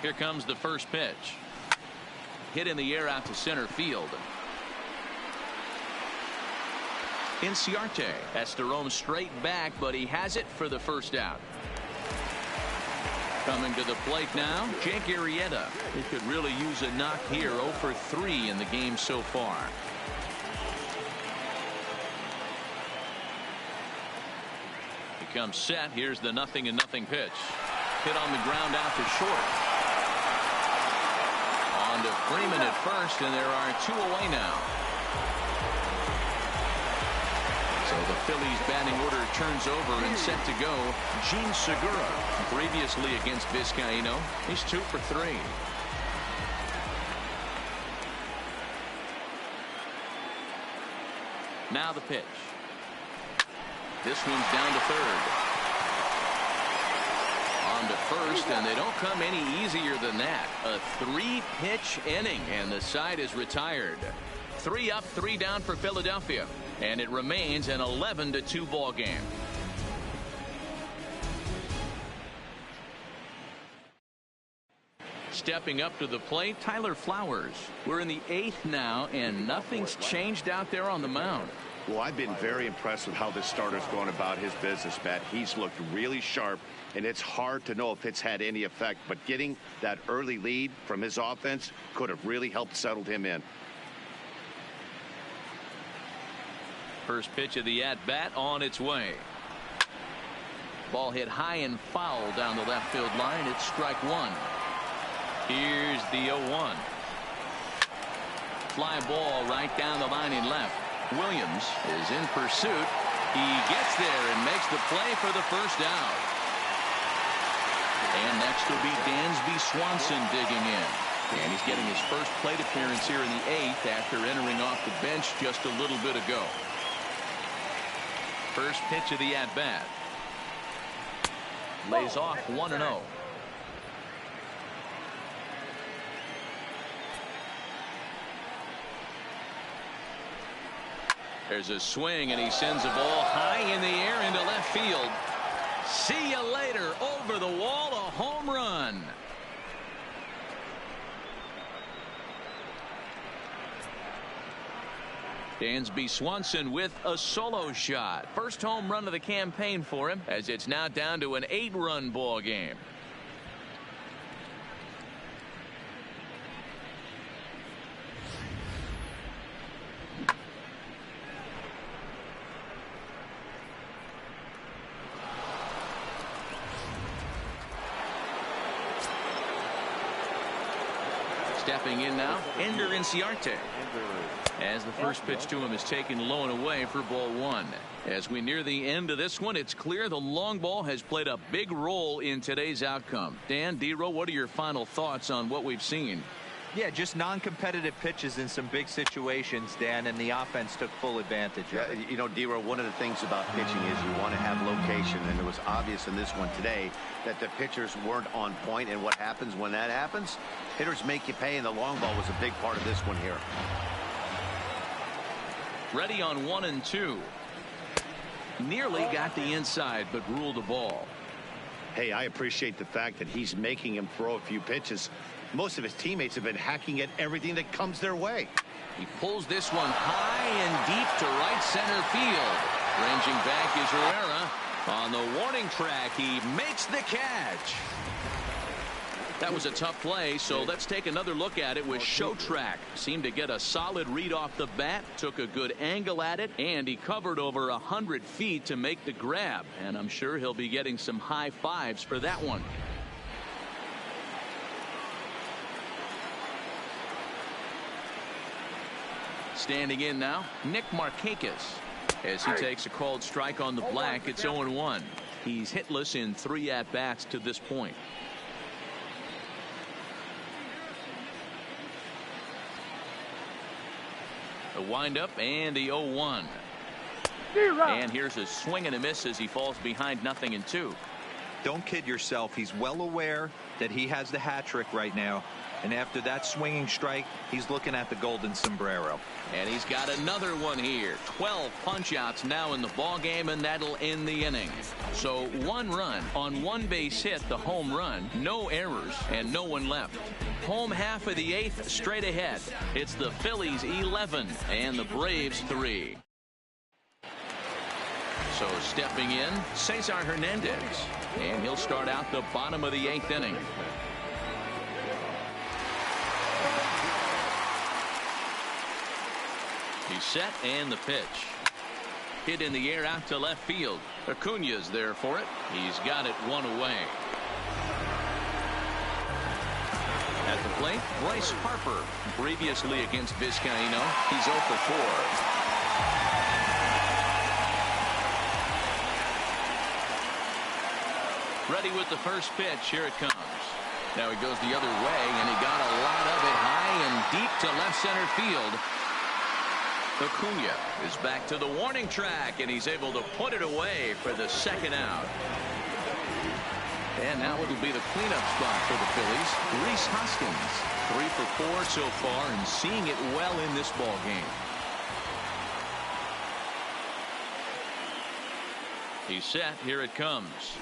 Here comes the first pitch. Hit in the air out to center field. Inciarte has to roam straight back, but he has it for the first out. Coming to the plate now, Jake Arrieta. He could really use a knock here. 0 for 3 in the game so far. He comes set. Here's the 0-0 pitch. Hit on the ground out to short. On to Freeman at first, and there are 2 away now. So the Phillies batting order turns over and set to go. Gene Segura, previously against Vizcaíno. He's 2 for 3. Now the pitch. This one's down to third. On to first, and they don't come any easier than that. A 3-pitch inning, and the side is retired. 3 up, 3 down for Philadelphia, and it remains an 11-2 ball game. Stepping up to the plate, Tyler Flowers. We're in the 8th now, and nothing's changed out there on the mound. Well, I've been very impressed with how this starter's going about his business, Matt. He's looked really sharp, and it's hard to know if it's had any effect, but getting that early lead from his offense could have really helped settle him in. First pitch of the at-bat on its way. Ball hit high and foul down the left field line. It's strike 1. Here's the 0-1. Fly ball right down the line in left. Williams is in pursuit. He gets there and makes the play for the first out. And next will be Dansby Swanson digging in. And he's getting his first plate appearance here in the 8th after entering off the bench just a little bit ago. First pitch of the at-bat. Lays off 1-0. There's a swing, and he sends a ball high in the air into left field. See you later. Over the wall, a home run. Dansby Swanson with a solo shot. First home run of the campaign for him, as it's now down to an 8-run ball game. Stepping in now, Ender Inciarte. As the first pitch to him is taken low and away for ball one. As we near the end of this one, it's clear the long ball has played a big role in today's outcome. Dan, D-Row, what are your final thoughts on what we've seen? Yeah, just non-competitive pitches in some big situations, Dan, and the offense took full advantage of it. You know, D-Row, one of the things about pitching is you want to have location, and it was obvious in this one today that the pitchers weren't on point, and what happens when that happens? Hitters make you pay, and the long ball was a big part of this one here. Ready on 1-2. Nearly got the inside, but ruled the ball. Hey, I appreciate the fact that he's making him throw a few pitches. Most of his teammates have been hacking at everything that comes their way. He pulls this one high and deep to right center field. Ranging back is Herrera. On the warning track, he makes the catch. That was a tough play, so let's take another look at it with Show Track. Seemed to get a solid read off the bat, took a good angle at it, and he covered over 100 feet to make the grab. And I'm sure he'll be getting some high fives for that one. Standing in now, Nick Markakis. As he takes a called strike on the black, it's 0-1. He's hitless in 3 at-bats to this point. The windup and the 0-1. And here's a swing and a miss as he falls behind 0-2. Don't kid yourself. He's well aware that he has the hat trick right now. And after that swinging strike, he's looking at the golden sombrero. And he's got another one here. 12 punch-outs now in the ball game, and that'll end the inning. So 1 run on 1 base hit, the home run, no errors, and no one left. Home half of the 8th straight ahead. It's the Phillies 11 and the Braves 3. So stepping in, Cesar Hernandez. And he'll start out the bottom of the 8th inning. He's set and the pitch. Hit in the air out to left field. Acuña's there for it. He's got it 1 away. At the plate, Bryce Harper. Previously against Vizcaíno, he's 0 for 4. Ready with the first pitch. Here it comes. Now he goes the other way, and he got a lot of it high and deep to left center field. Acuña is back to the warning track, and he's able to put it away for the 2nd out. And now it'll be the cleanup spot for the Phillies. Rhys Hoskins, 3 for 4 so far, and seeing it well in this ball game. He's set. Here it comes.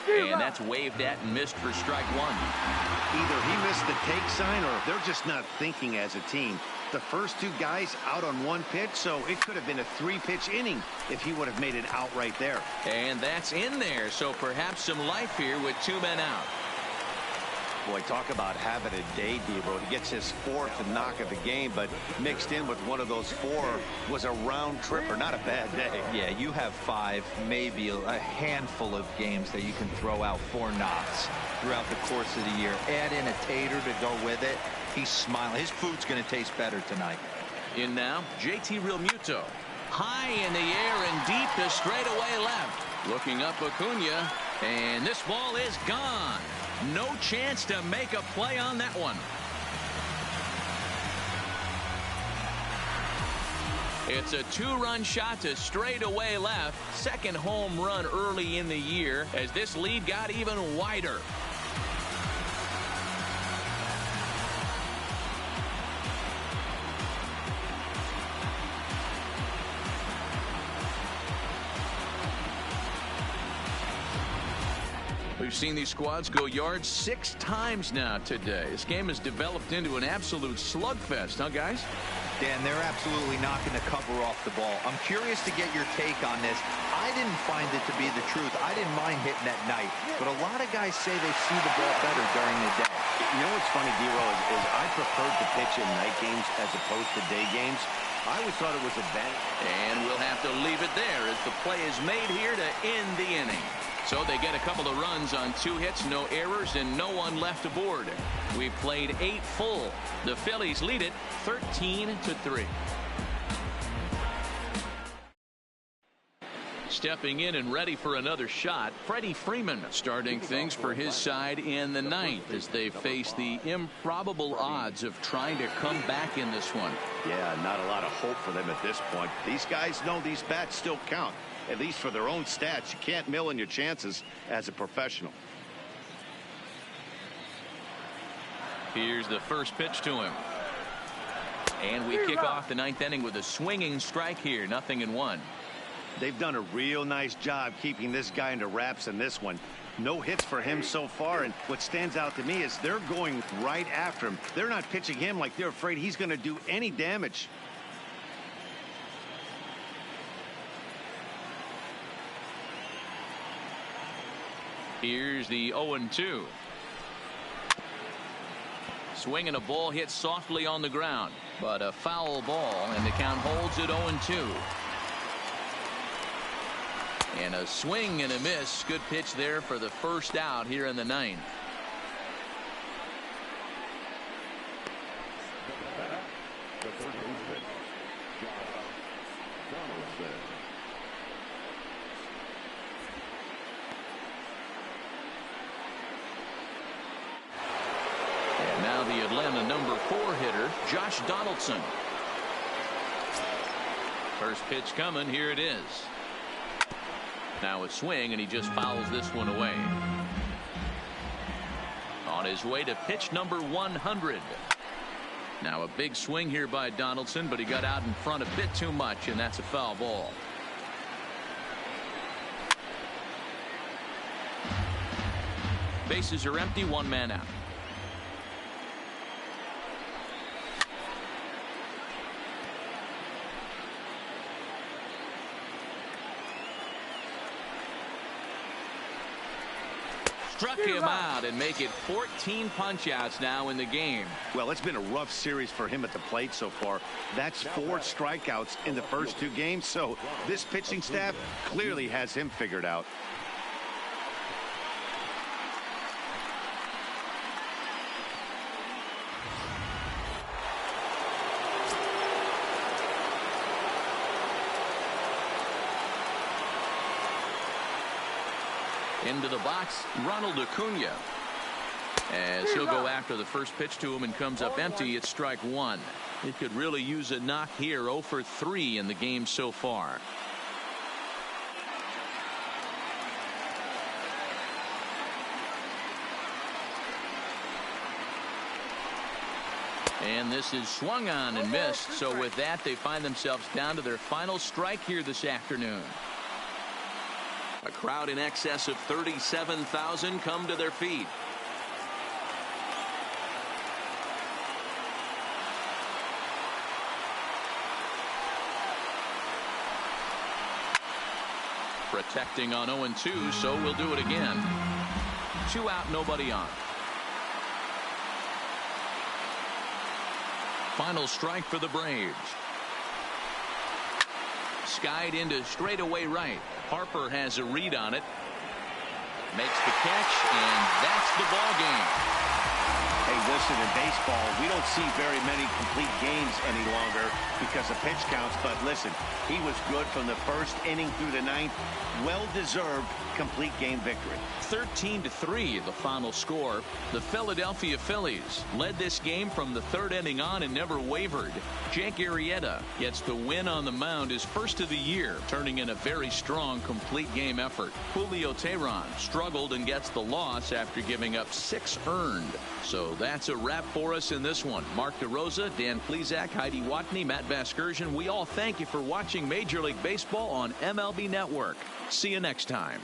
And that's waved at and missed for strike 1. Either he missed the take sign or they're just not thinking as a team. The first 2 guys out on 1 pitch, so it could have been a 3-pitch inning if he would have made it out right there. And that's in there, so perhaps some life here with 2 men out. Boy, talk about having a day, D-Row. He gets his 4th knock of the game, but mixed in with one of those 4 was a round tripper. Not a bad day. Yeah, you have 5, maybe a handful of games that you can throw out 4 knocks throughout the course of the year. Add in a tater to go with it. He's smiling. His food's going to taste better tonight. In now, JT Realmuto. High in the air and deep to straightaway left. Looking up Acuña, and this ball is gone. No chance to make a play on that one. It's a 2-run shot to straightaway left. 2nd home run early in the year as this lead got even wider. We've seen these squads go yards 6 times now today. This game has developed into an absolute slugfest, huh, guys? Dan, they're absolutely knocking the cover off the ball. I'm curious to get your take on this. I didn't find it to be the truth. I didn't mind hitting at night, but a lot of guys say they see the ball better during the day. You know what's funny, D-Row, is I preferred to pitch in night games as opposed to day games. I always thought it was a bet. And we'll have to leave it there as the play is made here to end the inning. So they get a couple of runs on 2 hits, no errors, and no one left aboard. We've played 8 full. The Phillies lead it 13-3. Stepping in and ready for another shot, Freddie Freeman starting things for his side in the 9th as they face the improbable odds of trying to come back in this one. Yeah, not a lot of hope for them at this point. These guys know these bats still count, at least for their own stats. You can't mill in your chances as a professional. Here's the first pitch to him. And we kick off the 9th inning with a swinging strike here. 0-1. They've done a real nice job keeping this guy into wraps in this one. No hits for him so far, and what stands out to me is they're going right after him. They're not pitching him like they're afraid he's going to do any damage. Here's the 0-2. Swinging a ball hit softly on the ground, but a foul ball, and the count holds at 0-2. And a swing and a miss. Good pitch there for the first out here in the 9th. And now the Atlanta number 4 hitter, Josh Donaldson. First pitch coming. Here it is. Now a swing, and he just fouls this one away. On his way to pitch number 100. Now a big swing here by Donaldson, but he got out in front a bit too much, and that's a foul ball. Bases are empty, 1 man out. Struck him out and make it 14 punch-outs now in the game. Well, it's been a rough series for him at the plate so far. That's 4 strikeouts in the first 2 games, so this pitching staff clearly has him figured out. Into the box, Ronald Acuna. As he'll go after the first pitch to him and comes up empty, it's strike 1. He could really use a knock here. 0 for 3 in the game so far. And this is swung on and missed. So with that, they find themselves down to their final strike here this afternoon. A crowd in excess of 37,000 come to their feet. Protecting on 0-2, so we'll do it again. 2 out, nobody on. Final strike for the Braves. Skied into straightaway right. Harper has a read on it. Makes the catch, and that's the ball game. Hey, listen, in baseball, we don't see very many complete games any longer because of pitch counts. But listen, he was good from the first inning through the 9th. Well-deserved complete game victory. 13-3 the final score. The Philadelphia Phillies led this game from the 3rd inning on and never wavered. Jake Arrieta gets the win on the mound, his first of the year, turning in a very strong complete game effort. Julio Teheran struggled and gets the loss after giving up 6 earned. So that's a wrap for us in this one. Mark DeRosa, Dan Plesac, Heidi Watney, Matt Vasgersian, we all thank you for watching Major League Baseball on MLB Network. See you next time.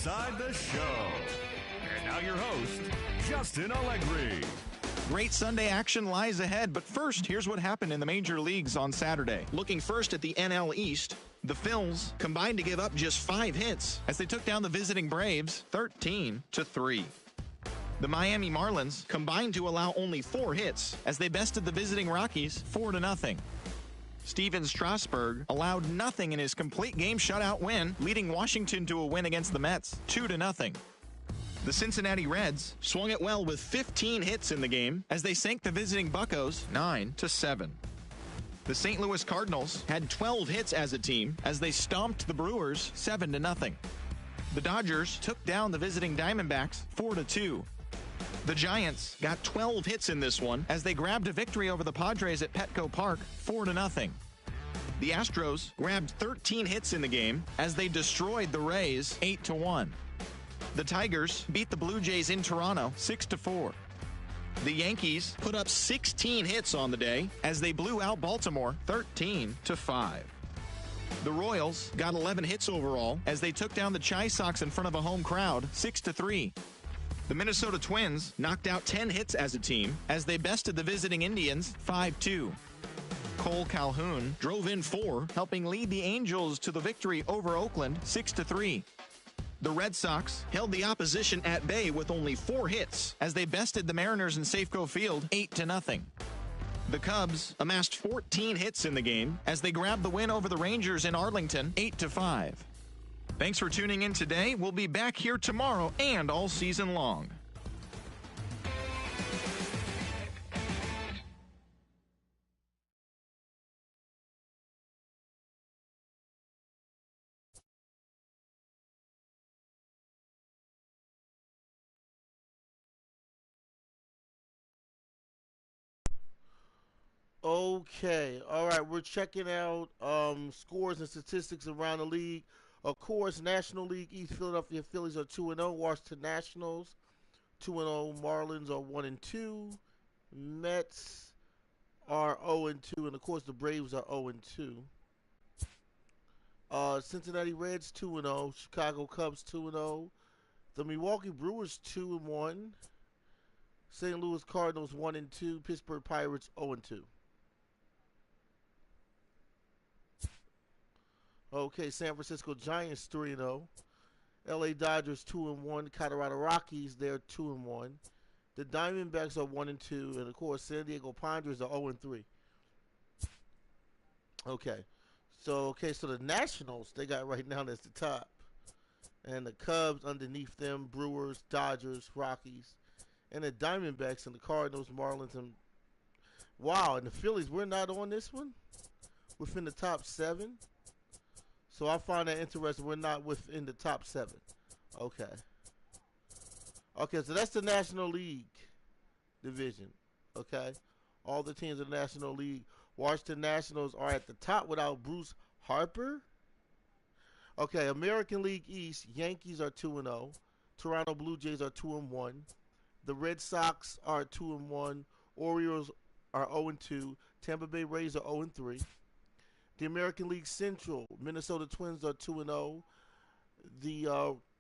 inside the show. And now your host, Justin Allegri. Great Sunday action lies ahead, but first, here's what happened in the major leagues on Saturday. Looking first at the NL East, the Phils combined to give up just 5 hits as they took down the visiting Braves 13-3. The Miami Marlins combined to allow only 4 hits as they bested the visiting Rockies 4-0. Steven Strasburg allowed nothing in his complete game shutout win, leading Washington to a win against the Mets 2-0. The Cincinnati Reds swung it well with 15 hits in the game as they sank the visiting Buccos 9-7. The St. Louis Cardinals had 12 hits as a team as they stomped the Brewers 7-0. The Dodgers took down the visiting Diamondbacks 4-2. The Giants got 12 hits in this one as they grabbed a victory over the Padres at Petco Park 4-0. The Astros grabbed 13 hits in the game as they destroyed the Rays 8-1. The Tigers beat the Blue Jays in Toronto 6-4. The Yankees put up 16 hits on the day as they blew out Baltimore 13-5. The Royals got 11 hits overall as they took down the Chi Sox in front of a home crowd 6-3. The Minnesota Twins knocked out 10 hits as a team as they bested the visiting Indians 5-2. Cole Calhoun drove in 4, helping lead the Angels to the victory over Oakland 6-3. The Red Sox held the opposition at bay with only 4 hits as they bested the Mariners in Safeco Field 8-0. The Cubs amassed 14 hits in the game as they grabbed the win over the Rangers in Arlington 8-5. Thanks for tuning in today. We'll be back here tomorrow and all season long. Okay, all right, we're checking out scores and statistics around the league. Of course, National League East, Philadelphia Phillies are 2-0, Washington Nationals 2-0, Marlins are 1-2, Mets are 0-2, and of course the Braves are 0-2. Cincinnati Reds 2-0, Chicago Cubs 2-0, the Milwaukee Brewers 2-1, St. Louis Cardinals 1-2, Pittsburgh Pirates 0-2. Okay, San Francisco Giants 3-0. LA Dodgers 2-1. Colorado Rockies, they're 2-1. The Diamondbacks are 1-2, and of course San Diego Padres are 0-3. Okay. So the Nationals, they got right now that's the top. And the Cubs underneath them, Brewers, Dodgers, Rockies, and the Diamondbacks and the Cardinals, Marlins, and wow, and the Phillies, we're not on this one? Within the top 7? So I find that interesting. We're not within the top 7. Okay. Okay, so that's the National League division. Okay. All the teams in the National League. Washington Nationals are at the top without Bruce Harper. Okay, American League East, Yankees are 2-0. Toronto Blue Jays are 2-1. The Red Sox are 2-1. Orioles are 0-2. Tampa Bay Rays are 0-3. The American League Central, Minnesota Twins are 2-0. The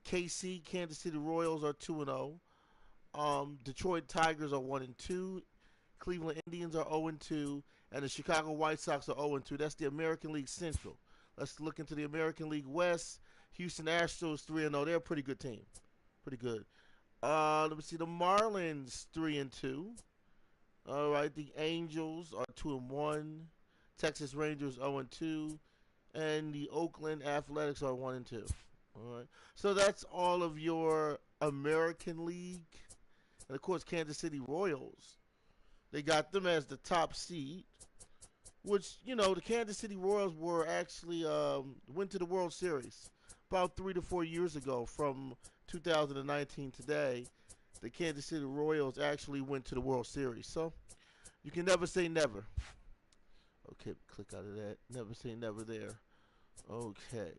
KC, Kansas City Royals are 2-0. Detroit Tigers are 1-2. Cleveland Indians are 0-2. And the Chicago White Sox are 0-2. That's the American League Central. Let's look into the American League West. Houston Astros 3-0. They're a pretty good team. Pretty good. Let me see. The Marlins 3-2. All right. The Angels are 2-1. Texas Rangers 0-2, and the Oakland Athletics are 1-2. All right, so that's all of your American League, and of course Kansas City Royals. They got them as the top seed, which the Kansas City Royals were actually went to the World Series about 3 to 4 years ago. From 2019 today, the Kansas City Royals actually went to the World Series. So you can never say never. Okay, click out of that. Never say never there. Okay.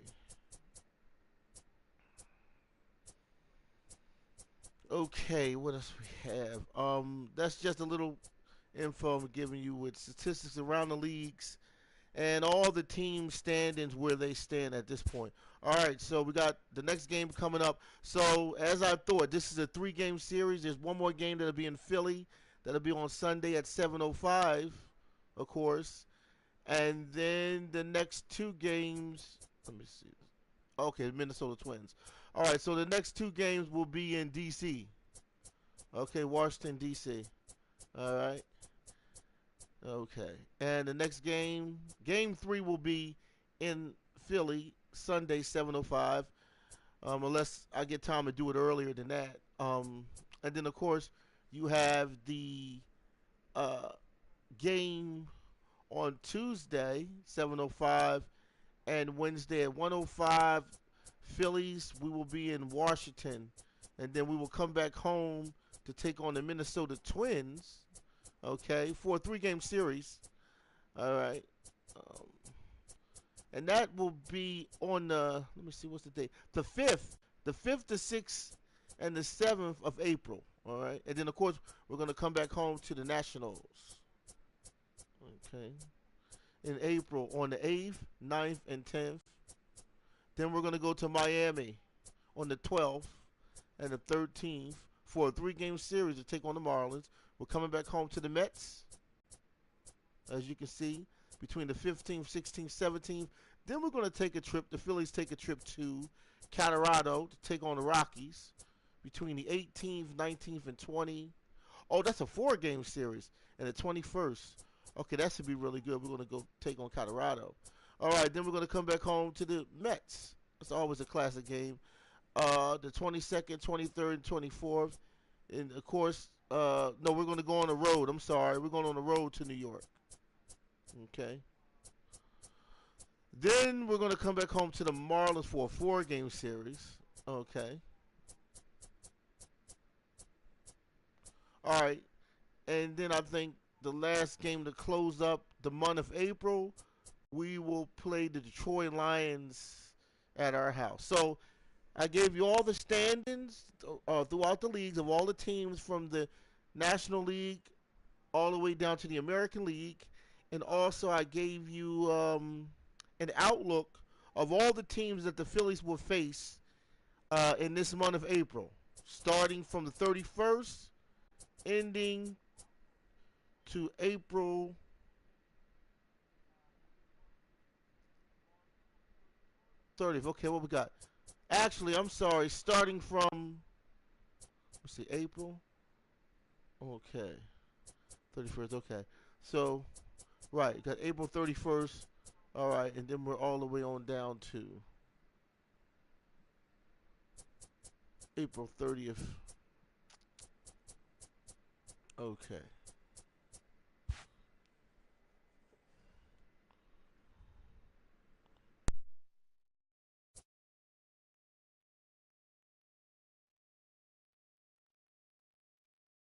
Okay, what else we have? That's just a little info I'm giving you with statistics around the leagues and all the team standings where they stand at this point. All right, so we got the next game coming up. So as I thought, this is a 3-game series. There's one more game that'll be in Philly. That'll be on Sunday at 7:05, of course. And then the next 2 games, let me see. Okay, Minnesota Twins. All right, so the next 2 games will be in D.C. Okay, Washington, D.C. All right. Okay. And the next game, game 3 will be in Philly, Sunday, 7:05. Unless I get time to do it earlier than that. And then, of course, you have the game on Tuesday, 7:05, and Wednesday at 1:05. Phillies, we will be in Washington, and then we will come back home to take on the Minnesota Twins, okay, for a 3-game series. All right. And that will be on the, let me see, what's the date? The 5th, the 6th, and the 7th of April. All right. And then, of course, we're going to come back home to the Nationals. Okay. In April on the 8th, 9th, and 10th. Then we're going to go to Miami on the 12th and the 13th for a 3-game series to take on the Marlins. We're coming back home to the Mets, as you can see, between the 15th, 16th, 17th. Then we're going to take a trip, the Phillies take a trip to Colorado to take on the Rockies between the 18th, 19th, and 20th. Oh, that's a 4-game series. And the 21st. Okay, that should be really good. We're going to go take on Colorado. All right, then we're going to come back home to the Mets. It's always a classic game. The 22nd, 23rd, and 24th. And, of course, no, we're going to go on the road. I'm sorry. We're going on the road to New York. Okay. Then we're going to come back home to the Marlins for a 4-game series. Okay. All right. And then I think the last game to close up the month of April, we will play the Detroit Lions at our house. So I gave you all the standings throughout the leagues of all the teams from the National League all the way down to the American League. And also I gave you an outlook of all the teams that the Phillies will face in this month of April, starting from the 31st, ending to April 30th. Okay, what we got? Actually, I'm sorry, starting from, let's see, April. Okay. 31st, okay. So, right, got April 31st. All right, and then we're all the way on down to April 30th. Okay.